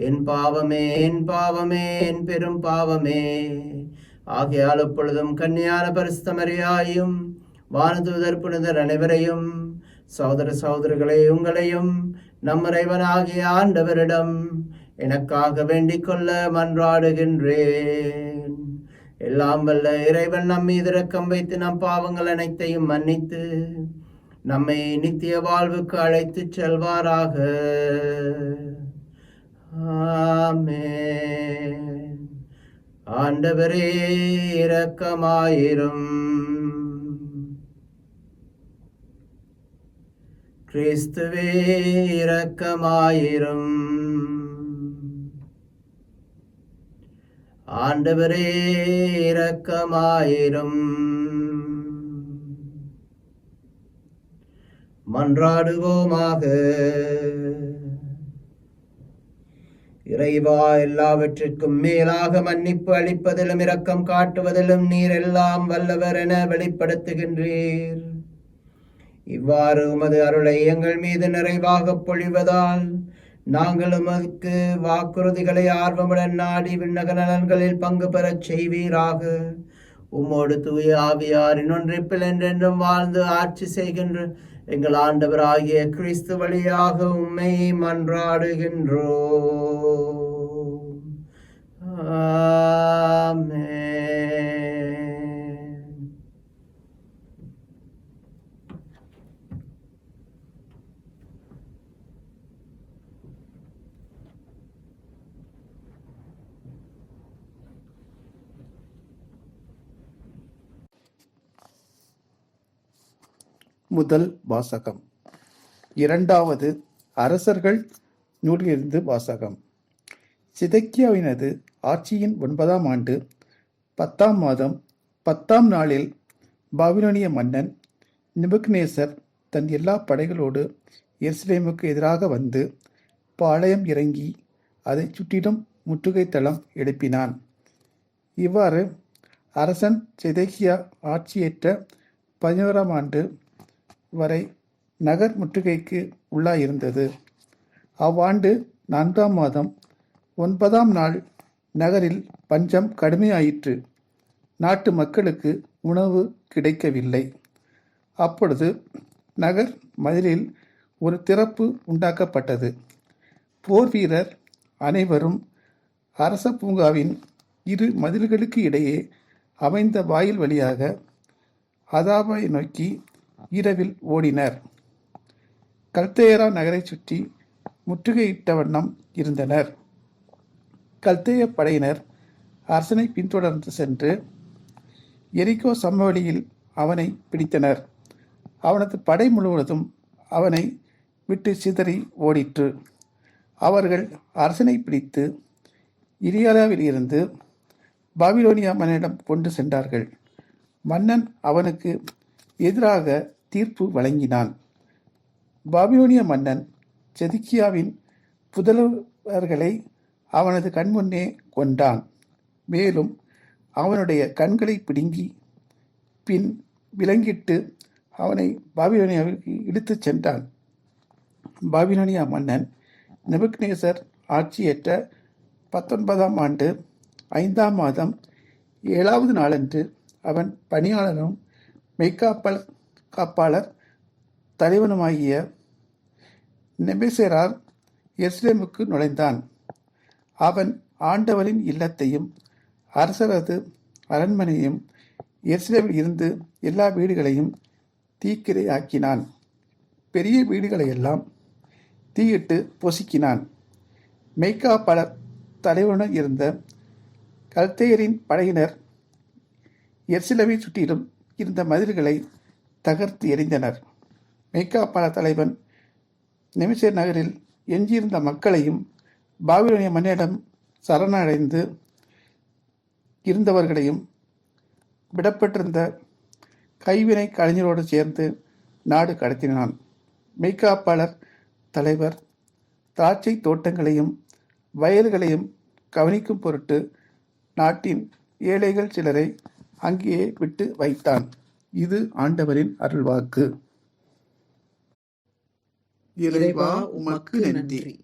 Speaker 5: என் பாவமே, என் பாவமே, என் பெரும் பாவமே. ஆகையால் எப்பொழுதும் கன்னியான பரிசுத்த மரியாயையும் வானதூதர் புனிதர் அனைவரையும் சகோதர சகோதரிகளே உங்களையும் நம் இறைவனாகிய ஆண்டவரிடம் எனக்காக வேண்டிக் கொள்ள மன்றாடுகின்றேன். எல்லாம் வல்ல இறைவன் நம் மீது இரக்கம் வைத்து நம் பாவங்கள் அனைத்தையும் மன்னித்து நம்மை நித்திய வாழ்வுக்கு அழைத்துச் செல்வாராக. ஆமென். ஆண்டவரே இரக்கமாயிரும். கிறிஸ்துவே இரக்கமாயிரும். ஆண்டவரே இரக்கமாயிரும். மன்றாடுவோமாக. இறைவா, எல்லாவற்றிற்கும் மேலாக மன்னிப்பு அளிப்பதிலும் இரக்கம் காட்டுவதிலும் நீர் எல்லாம் வல்லவர் என வெளிப்படுத்துகின்றீர். இவ்வாறு உமது அருளை எங்கள் மீது நிறைவாக பொழிவதால் நாங்கள் உமக்கு வாக்குறுதிகளை ஆர்வமுடன் நாடி விண்ணக நலன்களில் பங்கு பெறச் செய்வீராக. உம்மோடு தூய ஆவியாரின் ஒன்றிப்பில் என்றென்றும் வாழ்ந்து ஆட்சி செய்கின்ற எங்கள் ஆண்டவராகிய கிறிஸ்து வழியாக உம்மை மன்றாடுகின்றோம். ஆமென்.
Speaker 9: முதல் வாசகம். இரண்டாவது அரசர்கள் நூலிலிருந்து வாசகம். சிதக்கியாவினது ஆட்சியின் 9ஆம் ஆண்டு 10ஆம் மாதம் 10ஆம் நாளில் பாபிலோனிய மன்னன் நேபுகத்நேசர் தன் எல்லா படைகளோடு எருசலேமுக்கு எதிராக வந்து பாளையம் இறங்கி அதை சுற்றிலும் முற்றுகை தளம் எழுப்பினான். இவ்வாறு அரசன் சிதக்கியா ஆட்சியேற்ற 11ஆம் ஆண்டு வரை நகர் முற்றுகைக்கு உள்ளாயிருந்தது. அவ்வாண்டு 4ஆம் மாதம் 9ஆம் நாள் நகரில் பஞ்சம் கடுமையாயிற்று. நாட்டு மக்களுக்கு உணவு கிடைக்கவில்லை. அப்பொழுது நகர் மதிலில் ஒரு திறப்பு உண்டாக்கப்பட்டது. போர் வீரர் அனைவரும் அரச பூங்காவின் 2 மதில்களுக்கு இடையே அமைந்த வாயில் வழியாக அதாபை நோக்கி இரவில் ஓடினர். கல்தேயரா நகரை சுற்றி முற்றுகையிட்ட வண்ணம் இருந்தனர். கல்தேய படையினர் அரசனை பின்தொடர்ந்து சென்று எரிகோ சமவெளியில் அவனை பிடித்தனர். அவனது படை முழுவதும் அவனை விட்டு சிதறி ஓடிற்று. அவர்கள் அரசனை பிடித்து இரியாவில் இருந்து பாபிலோனியா மன்னனிடம் கொண்டு சென்றார்கள். மன்னன் அவனுக்கு எதிராக தீர்ப்பு வழங்கினான். பாபிலோனிய மன்னன் செதக்கியாவின் புதல்வர்களை அவனது கண்முன்னே கொண்டான். மேலும் அவனுடைய கண்களை பிடுங்கி பின் விலங்கிட்டு அவனை பாபிலோனியாவில் இழுத்துச் சென்றான். பாபிலோனியா மன்னன் நெபுக்கத்நேசர் ஆட்சியேற்ற 19ஆம் ஆண்டு 5ஆம் மாதம் 7வது நாளன்று அவன் பணியாளரும் மெய்காப்பாளர் தலைவனுமாகிய நெபுசரார் எருசலேமுக்கு நுழைந்தான். அவன் ஆண்டவரின் இல்லத்தையும் அரசரது அரண்மனையும் எருசலேமில் இருந்து எல்லா வீடுகளையும் தீக்கிரையாக்கினான். பெரிய வீடுகளையெல்லாம் தீயிட்டு பொசுக்கினான். மெய்காப்பாளர் தலைவனுடன் இருந்த கல்தேயரின் படையினர் எருசலேமை சுற்றிலும் இருந்த மதில்களை தகர்த்து எறிந்தனர். மெய்காப்பாளர் தலைவன் நெபுசர் நகரில் எஞ்சியிருந்த மக்களையும் பாபிலோனிய மன்னரிடம் சரணடைந்து இருந்தவர்களையும் விடப்பட்டிருந்த கைவினை கலைஞரோடு சேர்ந்து நாடு கடத்தினான். மெய்காப்பாளர் தலைவர் திராட்சை தோட்டங்களையும் வயல்களையும் கவனிக்கும் பொருட்டு நாட்டின் ஏழைகள் சிலரை அங்கேயே விட்டு வைத்தான். இது ஆண்டவரின் அருள்வாக்கு. இறைவா உமக்கு நன்றி.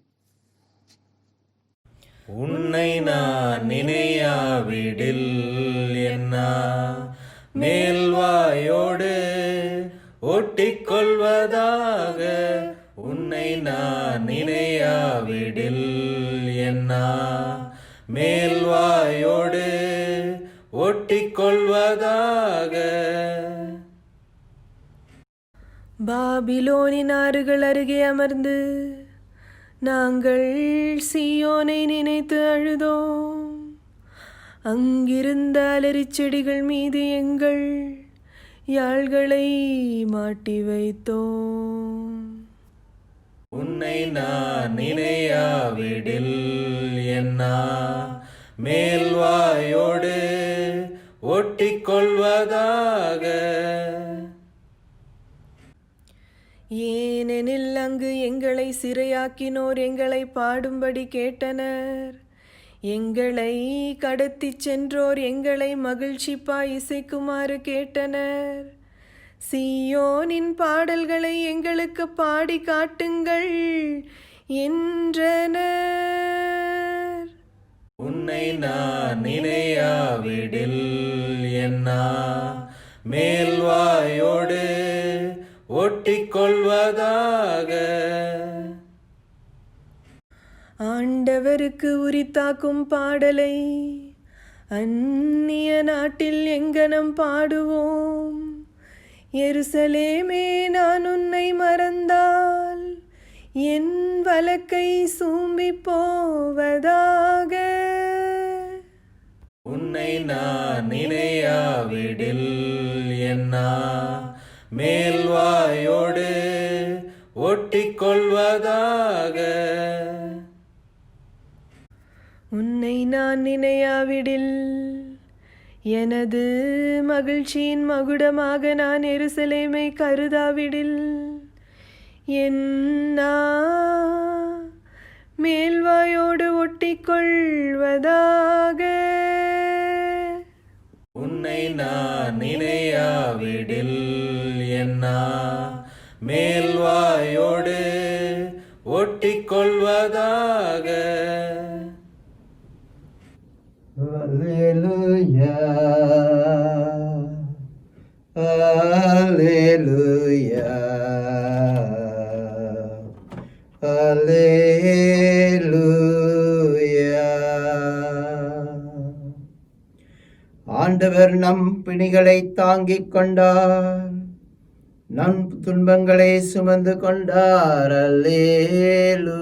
Speaker 10: உன்னை நான் நினையாவிடில் என்னா மேல்வாயோடு ஒட்டிக்கொள்வதாக. உன்னை நான் நினையாவிடில் என்னா மேல்வாயோடு ஒட்டிக்கொள்வதாக.
Speaker 11: பாபிலோனின் ஆறுகள் அருகே அமர்ந்து நாங்கள் சீயோனை நினைத்து அழுதோம். அங்கிருந்த அலரிச் செடிகள் மீது எங்கள் யாழ்களை மாட்டி வைத்தோம்.
Speaker 10: உன்னை நான் நினையாவிடில் என்னா மேல்வாயோடு ஒட்டிக்கொள்வதாக.
Speaker 11: ஏனெனில் அங்கு எங்களை சிறையாக்கினோர் எங்களை பாடும்படி கேட்டனர். எங்களை கடத்திச் சென்றோர் எங்களை மகிழ்ச்சிப்பாய் இசைக்குமாறு கேட்டனர். சீயோனின் பாடல்களை எங்களுக்கு பாடி காட்டுங்கள் என்றனர்.
Speaker 10: உன்னை நான் நினையாவிடில் என்னா மேல்வாயோடு ஒட்டிக்கொள்வதாக.
Speaker 11: ஆண்டவருக்கு உரித்தாக்கும் பாடலை அந்நிய நாட்டில் எங்கனம் பாடுவோம். எருசலேமே, நான் உன்னை மறந்தால் என் வலக்கை சூம்பி போவதாக.
Speaker 10: உன்னை நான் நினையாவிடில் என்னா மேல்வாயோடு ஒட்டிக்கொள்வதாக.
Speaker 11: உன்னை நான் நினையாவிடில் எனது மகிழ்ச்சியின் மகுடமாக நான் எருசலேமை கருதாவிடில் என் மேல்வாயோடு ஒட்டிக்கொள்வதாக.
Speaker 10: உன்னை நான் நினையாவிடில் என்னா மேல்வாயோடு ஒட்டிக்கொள்வதாக.
Speaker 5: அல்லேலூயா, அல்லேலூயா, அல்லேலூயா. ஆண்டவர் நம் பிணிகளை தாங்கிக் கொண்டார், நம் துன்பங்களை சுமந்து கொண்டார். அல்லேலூயா,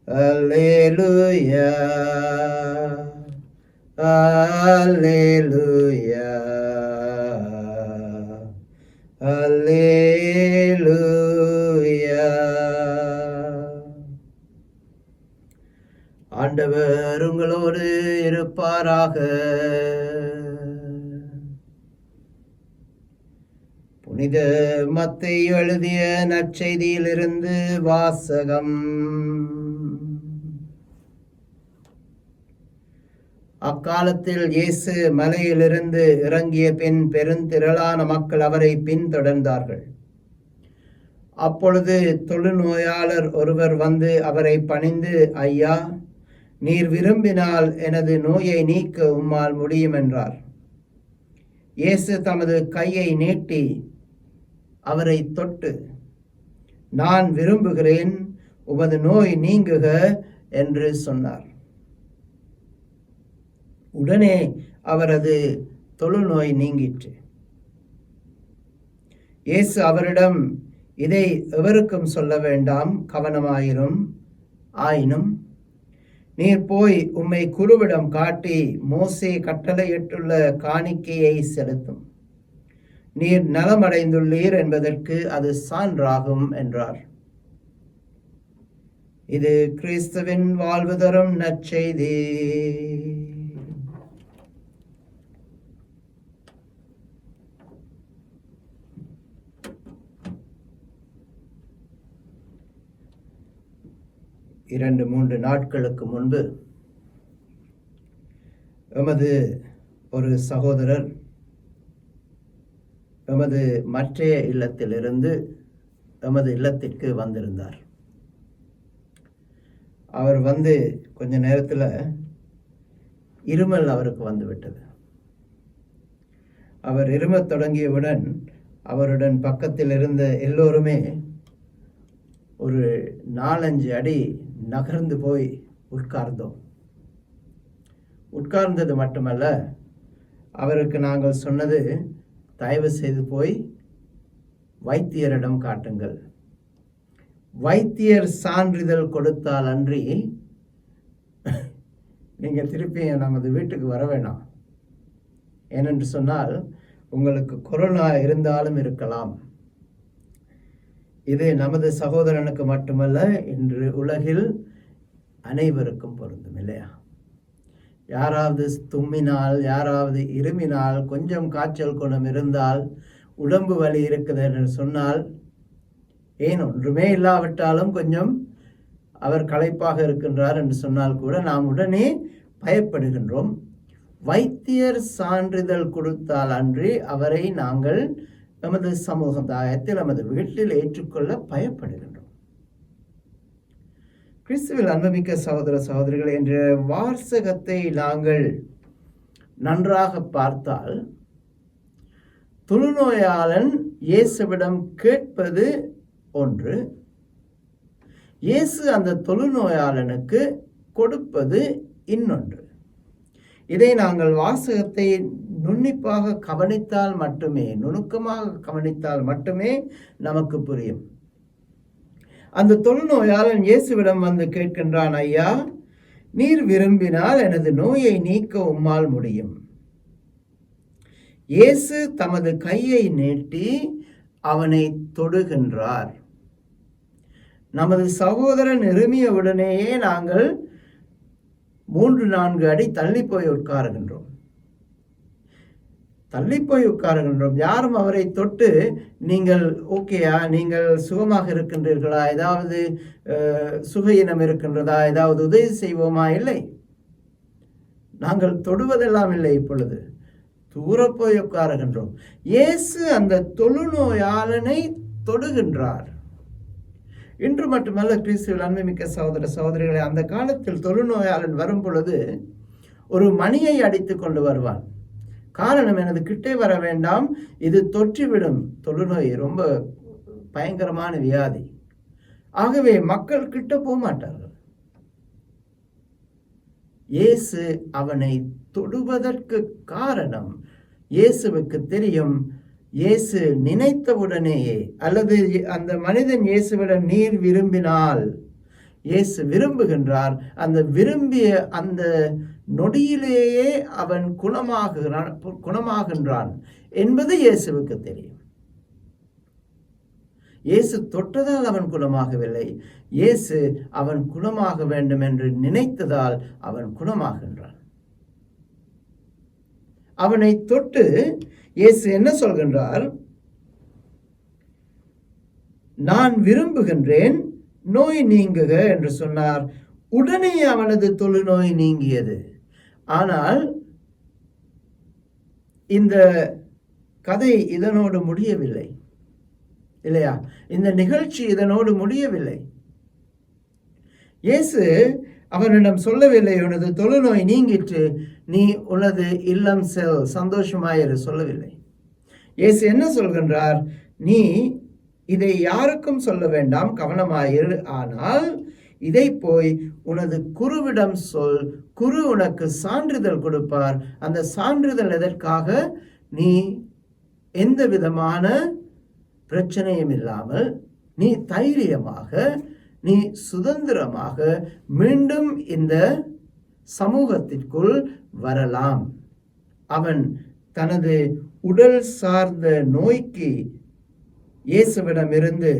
Speaker 5: அல்லேலூயா, அல்லேலூயா, அல்லேலூயா. ஆண்டவர் உங்களோடு இருப்பாராக. புனித மத்தேயு எழுதிய நற்செய்தியிலிருந்து வாசகம். அக்காலத்தில் இயேசு மலையிலிருந்து இறங்கிய பின் பெருந்திரளான மக்கள் அவரை பின்தொடர்ந்தார்கள். அப்பொழுது தொழுநோயாளர் ஒருவர் வந்து அவரை பணிந்து, ஐயா, நீர் விரும்பினால் எனது நோயை நீக்க உம்மால் முடியும் என்றார். இயேசு தமது கையை நீட்டி அவரை தொட்டு, நான் விரும்புகிறேன், உமது நோய் நீங்குக என்று சொன்னார். உடனே அவரது தொழுநோய் நீங்கிற்று. இயேசு அவரிடம், இதை எவருக்கும் சொல்ல வேண்டாம், கவனமாயிரும். ஆயினும் நீர் போய் உம்மை குருவிடம் காட்டி மோசே கட்டளையிட்டுள்ள காணிக்கையை செலுத்தும். நீர் நலமடைந்துள்ளீர் என்பதற்கு அது சான்றாகும் என்றார். இது கிறிஸ்துவின் வாழ்வு தரும் நற்செய்தி. இரண்டு மூன்று நாட்களுக்கு முன்பு எமது ஒரு சகோதரர் எமது மற்றைய இல்லத்திலிருந்து எமது இல்லத்திற்கு வந்திருந்தார். அவர் வந்து கொஞ்ச நேரத்தில் இருமல் அவருக்கு வந்துவிட்டது. அவர் இருமத் தொடங்கியவுடன் அவருடன் பக்கத்தில் இருந்த எல்லோருமே ஒரு 4-5 அடி நகர்ந்து போய் உட்கார்ந்தோம். உட்கார்ந்தது மட்டுமல்ல, அவருக்கு நாங்கள் சொன்னது, தயவு செய்து போய் வைத்தியரிடம் காட்டுங்கள். வைத்தியர் சான்றிதழ் கொடுத்தால் அன்றி நீங்கள் திருப்பி நமது வீட்டுக்கு வர வேண்டாம். ஏனென்று சொன்னால் உங்களுக்கு கொரோனா இருந்தாலும் இருக்கலாம். இது நமது சகோதரனுக்கு மட்டுமல்ல, இன்று உலகில் அனைவருக்கும் பொருந்தும், இல்லையா? யாராவது தும்மினால், யாராவது இருமினால், கொஞ்சம் காய்ச்சல் குணம் இருந்தால், உடம்பு வலி இருக்குது என்று சொன்னால், ஏன் ஒன்றுமே இல்லாவிட்டாலும் கொஞ்சம் அவர் களைப்பாக இருக்கின்றார் என்று சொன்னால் கூட நாம் உடனே பயப்படுகின்றோம். வைத்தியர் சான்றிதழ் கொடுத்தால் அன்றி அவரை நாங்கள் நமது சமுதாயத்தில், நமது வீட்டில் ஏற்றுக்கொள்ள பயப்படுகின்றோம். கிறிஸ்துவில் அன்புமிக்க சகோதர சகோதரிகள், என்ற வாசகத்தை நாங்கள் நன்றாக பார்த்தால், தொழுநோயாளன் இயேசுவிடம் கேட்பது ஒன்று, இயேசு அந்த தொழுநோயாளனுக்கு கொடுப்பது இன்னொன்று. இதை நாங்கள் வாசகத்தை நுண்ணிப்பாக கவனித்தால் மட்டுமே, நுணுக்கமாக கவனித்தால் மட்டுமே நமக்கு புரியும். அந்த தொழுநோயாளன் இயேசுவிடம் வந்து கேட்கின்றான், ஐயா, நீர் விரும்பினால் எனது நோயை நீக்க உம்மால் முடியும். இயேசு தமது கையை நீட்டி அவனை தொடுகின்றார். நமது சகோதரன் இருமியவுடனேயே நாங்கள் 3-4 அடி தள்ளி போய் உட்காருகின்றோம். யாரும் அவரை தொட்டு, நீங்கள் ஓகேயா, நீங்கள் சுகமாக இருக்கின்றீர்களா, ஏதாவது சுகையினம் இருக்கின்றதா, ஏதாவது உதவி செய்வோமா? இல்லை, நாங்கள் தொடுவதெல்லாம் இல்லை. இப்பொழுது தூர போய் உட்காருகின்றோம். இயேசு அந்த தொழுநோயாளனை தொடுகின்றார். இன்று மட்டுமல்ல, கிறிஸ்துவில் அன்புமிக்க சகோதர சகோதரிகளை, அந்த காலத்தில் தொழுநோயாளன் வரும் பொழுது ஒரு மணியை அடித்து கொண்டு வருவான். காரணம், எனது கிட்டே வர வேண்டாம், இது தொற்றிவிடும். தொழுநோய் ரொம்ப பயங்கரமான வியாதி. ஆகவே மக்கள் கிட்ட போக மாட்டார்கள். இயேசு அவனை தொடுவதற்கு காரணம், இயேசுவுக்கு தெரியும், இயேசு நினைத்தவுடனேயே, அல்லது அந்த மனிதன் இயேசுவிடம் நீர் விரும்பினால், இயேசு விரும்புகின்றார், அந்த விரும்பிய அந்த நொடியிலேயே அவன் குணமாகின்றான் என்பது இயேசுவுக்கு தெரியும். இயேசு தொட்டதால் அவன் குணமாகவில்லை, இயேசு அவன் குணமாக வேண்டும் என்று நினைத்ததால் அவன் குணமாகின்றான். அவனை தொட்டு இயேசு என்ன சொல்கின்றார்? நான் விரும்புகின்றேன், நோய் நீங்குக என்று சொன்னார். உடனே அவனது தொழுநோய் நீங்கியது. ஆனால் இந்த கதை இதனோடு முடியவில்லை இல்லையா? இந்த நிகழ்ச்சி இதனோடு முடியவில்லை. இயேசு அவனிடம் சொல்லவில்லை, உனது தொழுநோய் நீங்கிற்று, நீ உனது இல்லம் செல், சந்தோஷமாயிரு சொல்லவில்லை. இயேசு என்ன சொல்கின்றார்? நீ இதை யாருக்கும் சொல்ல வேண்டாம், கவனமாயிரு. ஆனால் இதை போய் உனது குருவிடம் சொல், குரு உனக்கு சான்றிதழ் கொடுப்பார். அந்த சான்றிதழ் எதற்காக? நீ எந்த விதமான பிரச்சனையும் இல்லாமல் நீ தைரியமாக, நீ சுதந்திரமாக மீண்டும் இந்த சமூகத்திற்குள் வரலாம். அவன் தனது உடல் சார்ந்த நோய்க்கு இயேசுவிடமிருந்து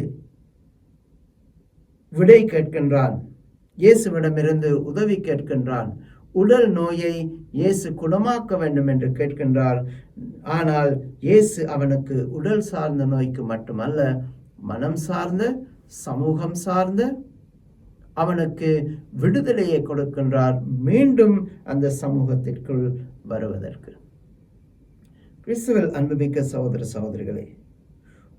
Speaker 5: விடை கேட்கின்றான், இயேசுவிடமிருந்து உதவி கேட்கின்றான். உடல் நோயை இயேசு குணமாக்க வேண்டும் என்று கேட்கின்றார். ஆனால் இயேசு அவனுக்கு உடல் சார்ந்த நோய்க்கு மட்டுமல்ல, மனம் சார்ந்த, சமூகம் சார்ந்த அவனுக்கு விடுதலையை கொடுக்கின்றார், மீண்டும் அந்த சமூகத்திற்குள் வருவதற்கு. கிறிஸ்துவில் அன்புமிக்க சகோதர சகோதரிகளே,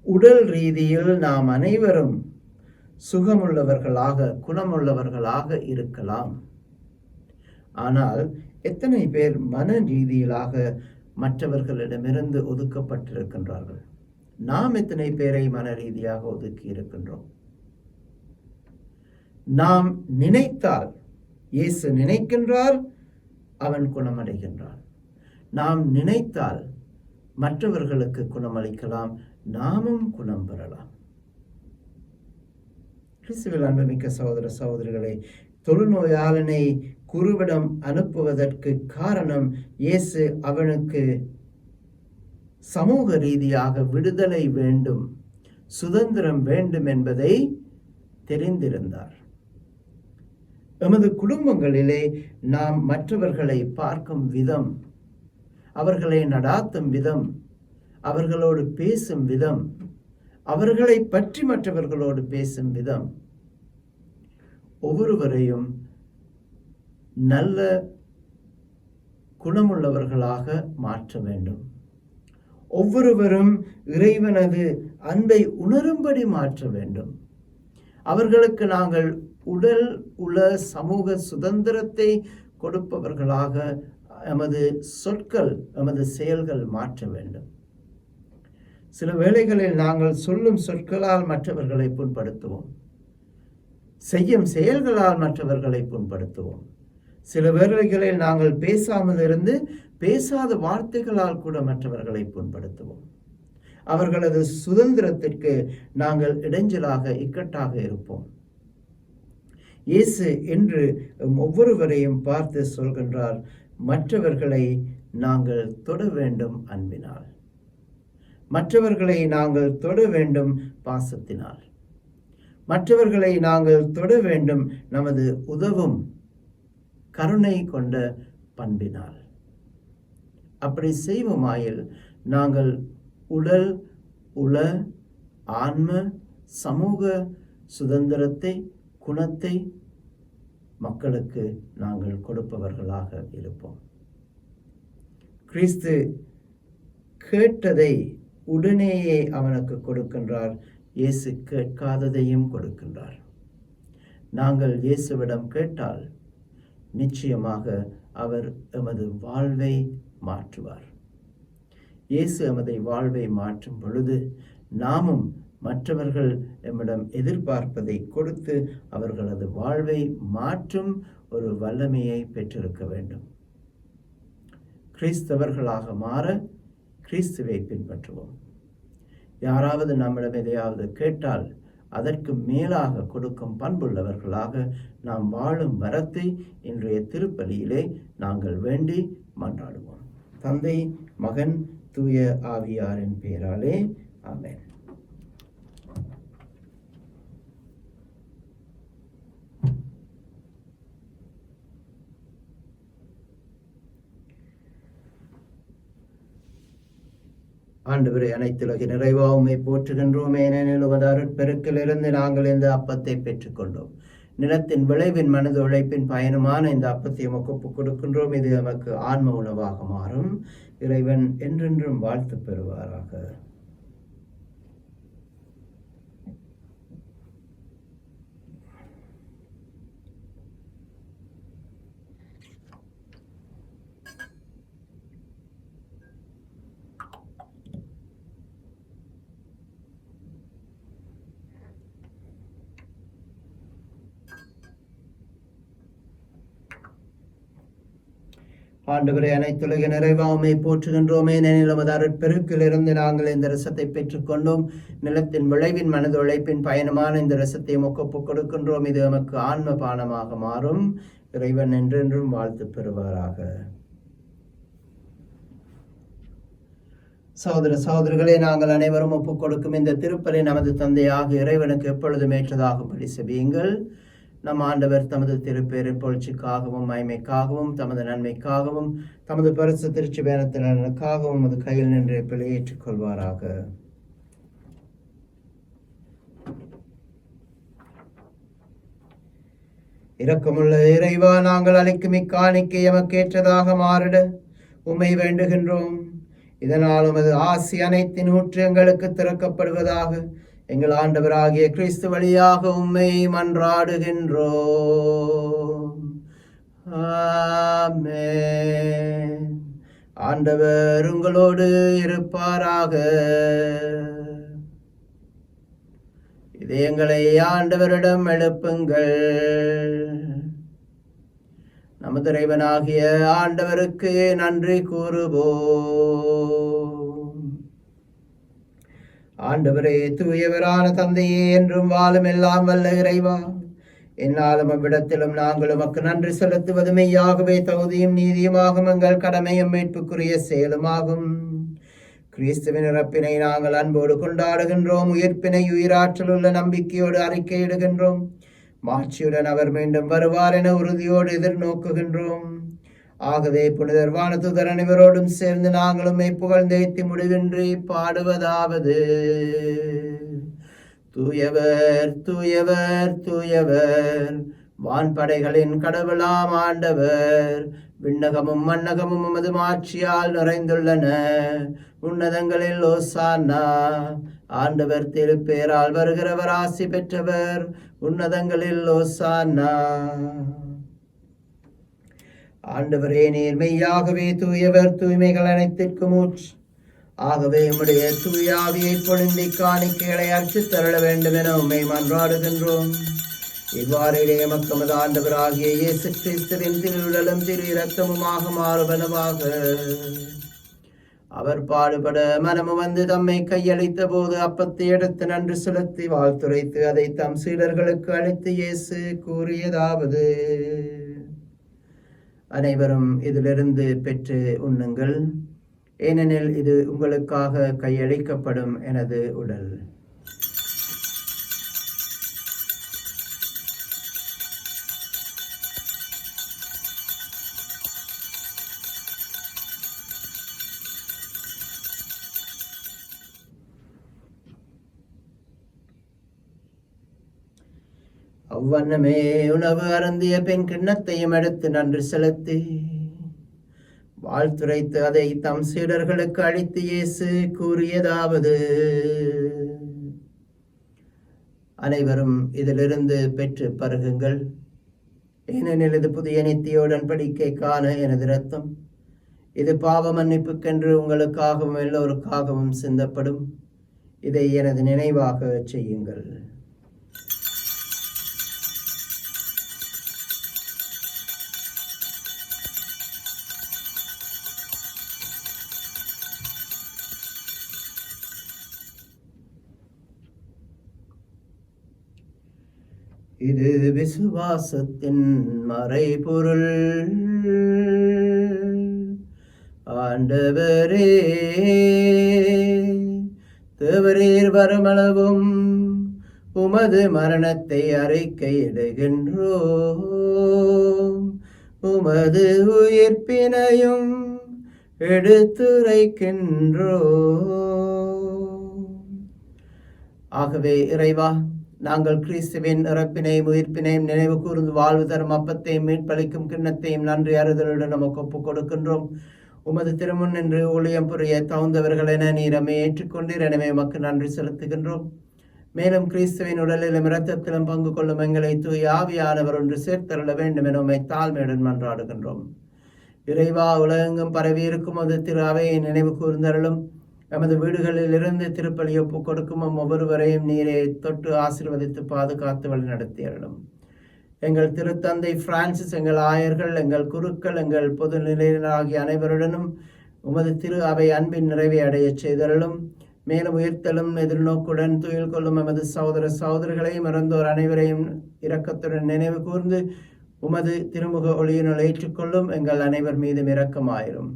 Speaker 5: உடல் ரீதியில் நாம் அனைவரும் சுகமுள்ளவர்களாக, குணமுள்ளவர்களாக இருக்கலாம். ஆனால் எத்தனை பேர் மன ரீதியிலாக மற்றவர்களிடமிருந்து ஒதுக்கப்பட்டிருக்கின்றார்கள்? நாம் எத்தனை பேரை மன ரீதியாக ஒதுக்கி இருக்கின்றோம்? நாம் நினைத்தால், இயேசு நினைக்கின்றார், அவன் குணமடைகின்றான். நாம் நினைத்தால் மற்றவர்களுக்கு குணமளிக்கலாம், நாமும் குணம் பெறலாம். கிறிஸ்துவில் அன்புமிக்க சகோதர சகோதரிகளே, தொழுநோயாளனை குருவிடம் அனுப்புவதற்கு காரணம், இயேசு அவனுக்கு சமூக ரீதியாக விடுதலை வேண்டும், சுதந்திரம் வேண்டும் என்பதை தெரிந்திருந்தார். எமது குடும்பங்களிலே நாம் மற்றவர்களை பார்க்கும் விதம், அவர்களை நடாத்தும் விதம், அவர்களோடு பேசும் விதம், அவர்களை பற்றி மற்றவர்களோடு பேசும் விதம் ஒவ்வொருவரையும் நல்ல குணமுள்ளவர்களாக மாற்ற வேண்டும். ஒவ்வொருவரும் இறைவனது அன்பை உணரும்படி மாற்ற வேண்டும். அவர்களுக்கு நாங்கள் உடல் உள சமூக சுதந்திரத்தை கொடுப்பவர்களாக எமது சொற்கள், எமது செயல்கள் மாற்ற வேண்டும். சில வேளைகளில் நாங்கள் சொல்லும் சொற்களால் மற்றவர்களை புண்படுத்துவோம், செய்யும் செயல்களால் மற்றவர்களை புண்படுத்துவோம். சில வேளைகளில் நாங்கள் பேசாமல் இருந்து பேசாத வார்த்தைகளால் கூட மற்றவர்களை புண்படுத்துவோம். அவர்களது சுதந்திரத்திற்கு நாங்கள் இடைஞ்சலாக, இக்கட்டாக இருப்போம். இயேசு என்று ஒவ்வொருவரையும் பார்த்து சொல்கின்றார், மற்றவர்களை நாங்கள் தொட வேண்டும் அன்பினால், மற்றவர்களை நாங்கள் தொட வேண்டும் பாசத்தினால், மற்றவர்களை நாங்கள் தொட வேண்டும் நமது உதவும் கருணை கொண்ட பண்பினால். அப்படி செய்வோமாயில் நாங்கள் உடல் உள ஆன்ம சமூக சுதந்திரத்தை, குணத்தை மக்களுக்கு நாங்கள் கொடுப்பவர்களாக இருப்போம். கிறிஸ்து கேட்டதை உடனேயே அவனுக்கு கொடுக்கின்றார், இயேசு கேட்காததையும் கொடுக்கின்றார். நாங்கள் இயேசுவிடம் கேட்டால் நிச்சயமாக அவர் எமது வாழ்வை மாற்றுவார். இயேசு எமது வாழ்வை மாற்றும் பொழுது நாமும் மற்றவர்கள் எம்மிடம் எதிர்பார்ப்பதை கொடுத்து அவர்களது வாழ்வை மாற்றும் ஒரு வல்லமையை பெற்றிருக்க வேண்டும். கிறிஸ்தவர்களாக மாற கிறிஸ்துவை பின்பற்றுவோம். யாராவது நம்மிடம் எதையாவது கேட்டால் அதற்கு மேலாக கொடுக்கும் பண்புள்ளவர்களாக நாம் வாழும் வரத்தை இன்றைய திருப்பலியிலே நாங்கள் வேண்டி மன்றாடுவோம். தந்தை, மகன், தூய ஆவியாரின் பெயராலே ஆமென். ஆண்டவரே, அனைத்துலக நிறைவா உம்மை போற்றுகின்றோம். ஏனெனில் உமது அருட்பெருக்கிலிருந்து நாங்கள் இந்த அப்பத்தை பெற்றுக்கொண்டோம். நிலத்தின் விளைவின் மனது உழைப்பின் பயனுமான இந்த அப்பத்தை எமக்கு ஒப்புக் கொடுக்கின்றோம். இது நமக்கு ஆன்ம உணவாக மாறும். இறைவன் என்றென்றும் வாழ்த்து பெறுவாராக. ஆண்டவரே, அனைத்துலக நிறைவாமை போற்றுகின்றோமே. நிலமது அருட்பெருக்கிலிருந்து நாங்கள் இந்த ரசத்தை பெற்றுக்கொண்டோம். நிலத்தின் விளைவின் மனது உழைப்பின் பயணமான இந்த ரசத்தை ஒப்புக் கொடுக்கின்றோம். இது நமக்கு ஆன்ம பானமாக மாறும். இறைவன் என்றென்றும் வாழ்த்து பெறுவாராக. சகோதர சகோதரிகளே, நாங்கள் அனைவரும் ஒப்புக் கொடுக்கும் இந்த திருப்பலி நமது தந்தையாக இறைவனுக்கு எப்பொழுதும் ஏற்றதாகும்படி செபியுங்கள். நம் ஆண்டவர் தமது திருப்பேரின் புகழ்ச்சிக்காகவும் மகிமைக்காகவும் தமது நன்மைக்காகவும் தமது பரிசு திருச்சி பேனத்தினருக்காகவும் அது கையில் நின்று பிழையை ஏற்றுக் கொள்வாராக. இரக்கமுள்ள இறைவா, நாங்கள் அளிக்கும் இக்காணிக்கை எமக்கேற்றதாக மாறிட உம்மை வேண்டுகின்றோம். இதனால் உமது ஆசி அனைத்தின் ஊற்று எங்களுக்கு திறக்கப்படுவதாக எங்கள் ஆண்டவராகிய கிறிஸ்து வழியாக உம்மை மன்றாடுகின்றோம். ஆமென். ஆண்டவர் உங்களோடு இருப்பாராக. இதயங்களை ஆண்டவரிடம் எழுப்புங்கள். நமது இறைவனாகிய ஆண்டவருக்கு நன்றி கூறுவோம். ஆண்டவரே, தூயவரான தந்தையே, என்றும் வாழும் எல்லாம் வல்ல இறைவா, என்னாலும் அவ்விடத்திலும் நாங்கள் உமக்கு நன்றி செலுத்துவது மெய்யாகவே தகுதியும் நீதியுமாகும். எங்கள் கடமையும் மீட்புக்குரிய செயலுமாகும். கிறிஸ்துவின் இறப்பினை நாங்கள் அன்போடு கொண்டாடுகின்றோம். உயிர்ப்பினை உயிராற்றல் உள்ள நம்பிக்கையோடு அறிக்கையிடுகின்றோம். மாட்சியுடன் அவர் மீண்டும் வருவார் என உறுதியோடு எதிர்நோக்குகின்றோம். ஆகவே புனிதர் வானதூதர் அனைவரோடும் சேர்ந்து நாங்களும் புகழ்ந்தேத்தி முடிவின்றி பாடுவதாவது: தூயவர் தூயவர் தூயவர், வான்படைகளின் கடவுளாம் ஆண்டவர். விண்ணகமும் மண்ணகமும் உமது மாட்சியால் நிறைந்துள்ளன. உன்னதங்களில் ஓசானா. ஆண்டவர் திருப்பேரால் வருகிறவர் ஆசி பெற்றவர். உன்னதங்களில் ஓசானா. ஆண்டவரே, நீர் மெய்யாகவே தூயவர், தூய்மைகள் அனைத்திற்கும் ஊற்று. ஆகவே உம்முடைய தூயாவியை பொழிந்தி காணிக்கைகளை அர்ச்சித் தருள வேண்டும் என உம்மை மன்றாடுகின்றோம். இவ்வாறு எமது ஆண்டவராகிய இயேசு கிறிஸ்துவின் திருவுடலும் திரு இரத்தமுமாக மாறுவனவாக. அவர் பாடுபட மனமு வந்து தம்மை கையளித்த போது அப்பத்தை எடுத்து நன்றி செலுத்தி வாழ்த்துரைத்து அதை தம் சீடர்களுக்கு அளித்து இயேசு கூறியதாவது: அனைவரும் இதிலிருந்து பெற்று உண்ணுங்கள், ஏனெனில் இது உங்களுக்காக கையளிக்கப்படும் எனது உடல். அவ்வண்ணமே உணவு அருந்திய பின் கிண்ணத்தையும் எடுத்து நன்றி செலுத்தி வாழ்த்துரைத்து அதை தம் சீடர்களுக்கு அளித்து இயேசு கூறியதாவது: அனைவரும் இதிலிருந்து பெற்று பருகுங்கள், ஏனெனில் இது புதிய நித்திய உடன்படிக்கைக்கான எனது இரத்தம். இது பாவ மன்னிப்புக்கென்று உங்களுக்காகவும் எல்லோருக்காகவும் சிந்தப்படும். இதை எனது நினைவாக செய்யுங்கள். இது விசுவாசத்தின் மறைபொருள். ஆண்டவரே, தேவரீர் வருமளவும் உமது மரணத்தை அறிக்கையிடுகின்றோம், உமது உயிர்ப்பினையும் எடுத்துரைக்கின்றோம். ஆகவே இறைவா, நாங்கள் கிறிஸ்துவின் இறப்பினையும் உயிர்ப்பினையும் நினைவு கூர்ந்து வாழ்வு தரும் அப்பத்தையும் மீட்பளிக்கும் கிண்ணத்தையும் நன்றி அறிதலுடன் நமக்கு ஒப்புக் கொடுக்கின்றோம். உமது திருமுன் என்று ஊழியம் புரிய தகுந்தவர்கள் என நீரமை ஏற்றுக்கொண்டீர். எனவே உமக்கு நன்றி செலுத்துகின்றோம். மேலும் கிறிஸ்துவின் உடலிலும் இரத்தத்திலும் பங்கு கொள்ளும் எங்களை தூய் ஆவியானவர் ஒன்று சேர்த்தருள வேண்டும் என உம்மை தாழ்மையுடன் மன்றாடுகின்றோம். இறைவா, உலகெங்கும் பரவி இருக்கும் அது திரு அவையை நினைவு கூர்ந்தருளும். எமது வீடுகளில் இருந்து திருப்பலி ஒப்புக் கொடுக்கும் ஒவ்வொருவரையும் நீரை தொட்டு ஆசீர்வதித்து பாதுகாத்து வழி நடத்தியருளும். எங்கள் திருத்தந்தை பிரான்சிஸ், எங்கள் ஆயர்கள், எங்கள் குருக்கள், எங்கள் பொது நிலையினராகிய அனைவருடனும் உமது திரு அவை அன்பின் நிறைவை அடைய செய்தருளும். மேலும் உயிர்த்தலும் எதிர்நோக்குடன் துயில் கொள்ளும் எமது சகோதர சகோதரிகளையும் இறந்தோர் அனைவரையும் இரக்கத்துடன் நினைவு கூர்ந்து உமது திருமுக ஒளியினுள் ஏற்றுக்கொள்ளும். எங்கள் அனைவர் மீதும் இரக்கமாயிரும்.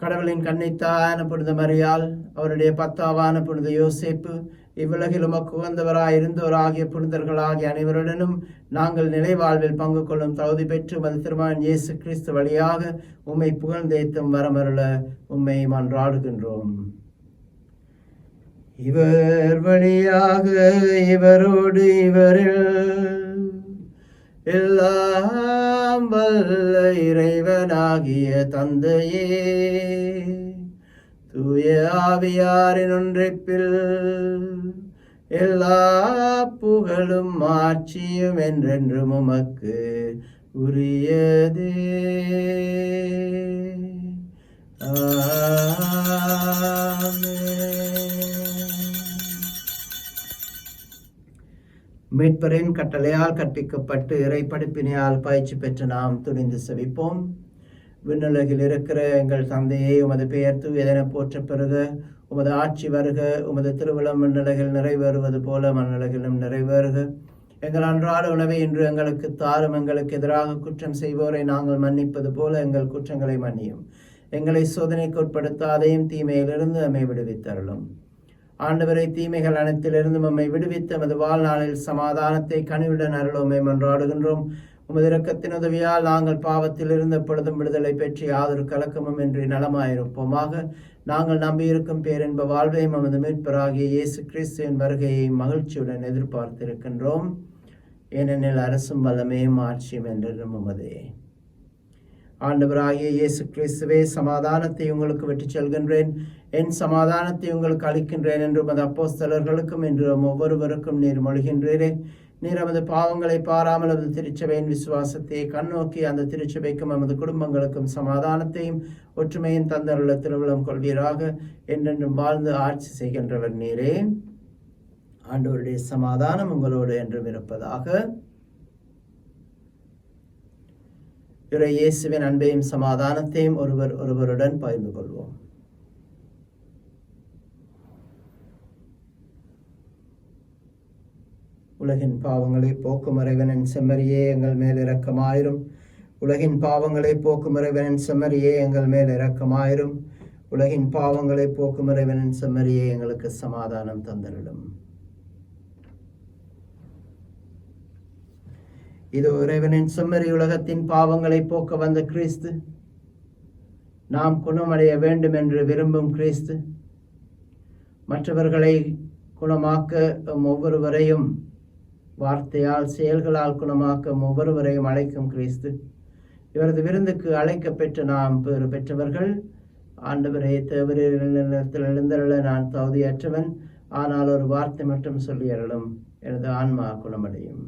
Speaker 5: கடவுளின் கன்னித்தான புனித மரியாள், அவருடைய பத்தாவான புனித யோசேப்பு, இவ்வுலகில் உமக்கு உகந்தவராயிருந்தோராகிய புனிதர்களாகிய அனைவருடனும் நாங்கள் நிலை வாழ்வில் பங்கு கொள்ளும் தகுதி பெற்று உமது திருமகன் இயேசு கிறிஸ்து வழியாக உம்மை புகழ்ந்தேத்தும் வரமருள உம்மை மன்றாடுகின்றோம். இவர் வழியாக இவரோடு இவரில் எல்லாம் வல்ல இறைவனாகிய தந்தையே, தூய ஆவியாரின் ஒன்றிப்பில் எல்லா புகழும் ஆட்சியும் என்றென்றும் உமக்கு உரியதே. மீட்பரின் கட்டளையால் கற்பிக்கப்பட்டு இறை படிப்பினையால் பயிற்சி பெற்று நாம் துணிந்து செவிப்போம். விண்ணுலகில் இருக்கிற எங்கள் தந்தையே, உமது பெயர் தூயதென போற்ற பெறுக. உமது ஆட்சி வருக. உமது திருவிழம் விண்ணுலகில் நிறைவேறுவது போல மண்ணுலகிலும் நிறைவேறுக. எங்கள் அன்றாட உணவை இன்று எங்களுக்கு தாரும். எங்களுக்கு எதிராக குற்றம் செய்வோரை நாங்கள் மன்னிப்பது போல எங்கள் குற்றங்களை மன்னியும். எங்களை சோதனைக்கு உட்படுத்தாதையும் தீமையிலிருந்து நம்மை விடுவித்தருளும். ஆண்டவரை, தீமைகள் அனைத்திலிருந்து நம்மை விடுவித்து நமது வாழ்நாளில் சமாதானத்தை கனிவுடன் அருளோமை மன்றாடுகின்றோம். உமது இரக்கத்தின் உதவியால் நாங்கள் பாவத்தில் இருந்த பொழுதும் விடுதலை பெற்று யாதொரு கலக்கமும் இன்றி நலமாயிருப்போமாக. நாங்கள் நம்பியிருக்கும் பேரின்ப வாழ்வையும் நமது மீட்பராகிய இயேசு கிறிஸ்துவின் வருகையை மகிழ்ச்சியுடன் எதிர்பார்த்திருக்கின்றோம். ஏனெனில் அரசும் வல்லமையும் ஆட்சியும் என்றும் உமதே. ஆண்டவராகிய இயேசு கிறிஸ்துவே, சமாதானத்தை உங்களுக்கு விட்டுச் செல்கின்றேன், என் சமாதானத்தை உங்களுக்கு அளிக்கின்றேன் என்று உமது அப்போஸ்தலர்களுக்கும் இன்று ஒவ்வொருவருக்கும் நீர் மொழிகின்றீரே. நீர் நமது பாவங்களை பாராமல் நமது திருச்சபையின் விசுவாசத்தை கண்ணோக்கி அந்த திருச்சபைக்கும் நமது குடும்பங்களுக்கும் சமாதானத்தையும் ஒற்றுமையும் தந்தருள்ள திருவிழம் கொள்வீராக. என்றென்றும் வாழ்ந்து ஆட்சி செய்கின்றவர் நீரே. ஆண்டவருடைய சமாதானம் உங்களோடு என்றும் இருப்பதாக. இறை இயேசுவின் அன்பையும் சமாதானத்தையும் ஒருவருடன் பகிர்ந்து கொள்வோம். உலகின் பாவங்களை போக்கும் இறைவனின் செம்மறியே, எங்கள் மேல் இரக்கமாயிரும். உலகின் பாவங்களை போக்கும் இறைவனின் செம்மறியே, எங்கள் மேல் இரக்கமாயிரும். உலகின் பாவங்களை போக்கும் இறைவனின் செம்மறியே, எங்களுக்கு சமாதானம் தந்தருளும். இது இறைவனின் செம்மறி, உலகத்தின் பாவங்களை போக்க வந்த கிறிஸ்து. நாம் குணமடைய வேண்டும் என்று விரும்பும் கிறிஸ்து. மற்றவர்களை குணமாக்க ஒவ்வொருவரையும் வார்த்தையால் செயல்களால் குணமாக்க ஒவ்வொருவரையும் அழைக்கும் கிறிஸ்து. இவரது விருந்துக்கு அழைக்கப்பெற்று நாம் பேறு பெற்றவர்கள். ஆண்டவரே, தேவரிடத்தில் எழுந்தருள நான் தகுதியற்றவன், ஆனால் ஒரு வார்த்தை மட்டும் சொல்லி அருளும், எனது ஆன்மா குணமடையும்.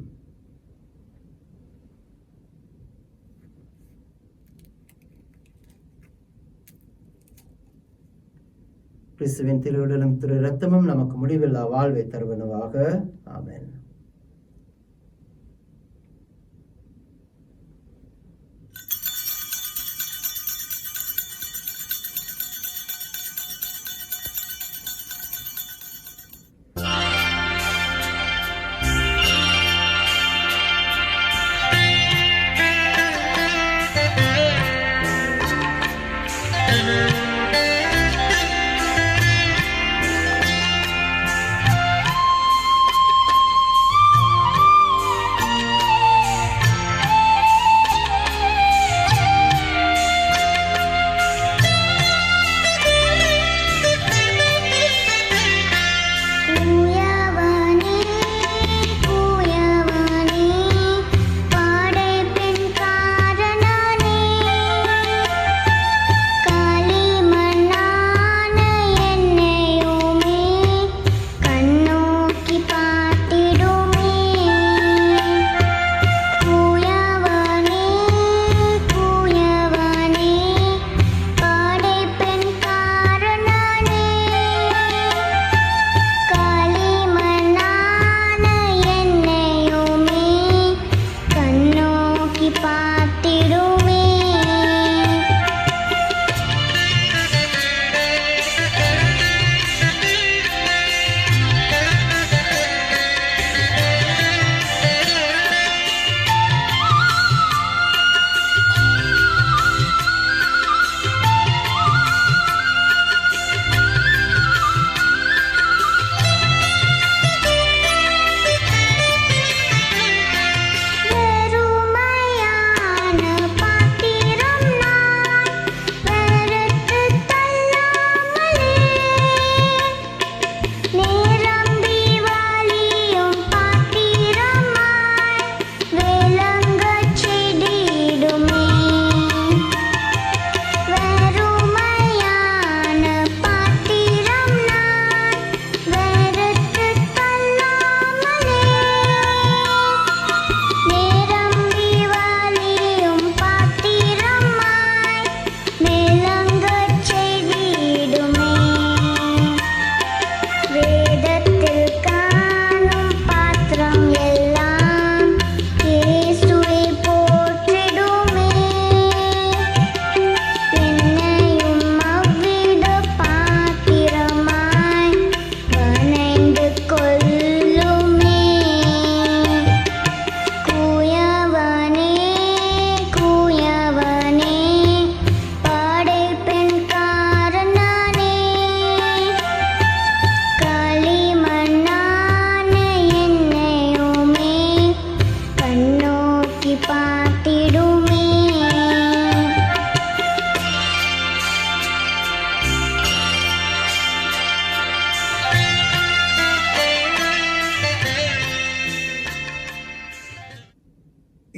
Speaker 5: கிறிஸ்துவின் திருவுடலும் திரு இரத்தமும் நமக்கு முடிவில்லா வாழ்வை தருவனவாக. ஆமென்.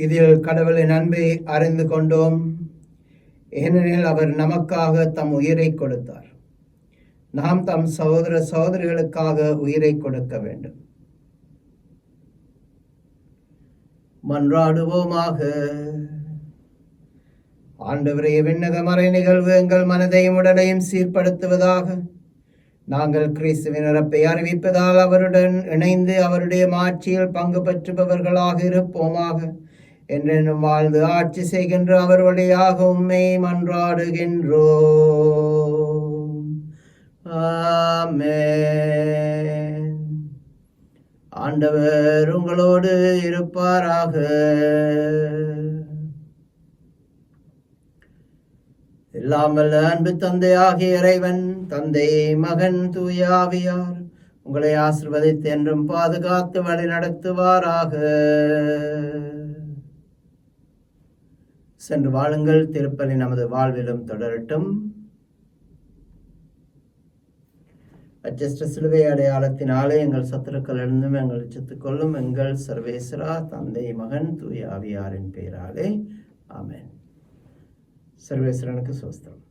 Speaker 5: இதில் கடவுளின் அன்பை அறிந்து கொண்டோம். ஏனெனில் அவர் நமக்காக தம் உயிரை கொடுத்தார். நாம் தம் சகோதர சகோதரிகளுக்காக உயிரை கொடுக்க வேண்டும். மன்றாடுவோமாக. ஆண்டவரே, விண்ணக மறை நிகழ்வு எங்கள் மனதையும் உடலையும் சீர்படுத்துவதாக. நாங்கள் கிறிஸ்துவின் இறப்பை அறிவிப்பதால் அவருடன் இணைந்து அவருடைய மாட்சியில் பங்கு பெற்றுபவர்களாக இருப்போமாக. என்றென்றும் வாழ்ந்து ஆட்சி செய்கின்ற அவர் வழியாக உம்மை மன்றாடுகின்றோம். ஆமென். ஆண்டவர் உங்களோடு இருப்பாராக. எல்லாம் வல்ல அன்பு தந்தையாகிய இறைவன், தந்தை, மகன், தூய ஆவியார் உங்களை ஆசீர்வதித்து என்றும் பாதுகாத்து வழி நடத்துவாராக. சென்று வாழுங்கள். திருப்பலி நமது வாழ்விலும் தொடரட்டும். அச்சஸ்ட சிலுவை அடையாளத்தினாலே எங்கள் சத்துருக்களிலிருந்தும் எங்கள் ரட்சித்துக் எங்கள் சர்வேஸ்வரா, தந்தை, மகன், தூய ஆவியாரின் பெயராலே ஆமென். சர்வேஸ்வரனுக்கு சோஸ்திரம்.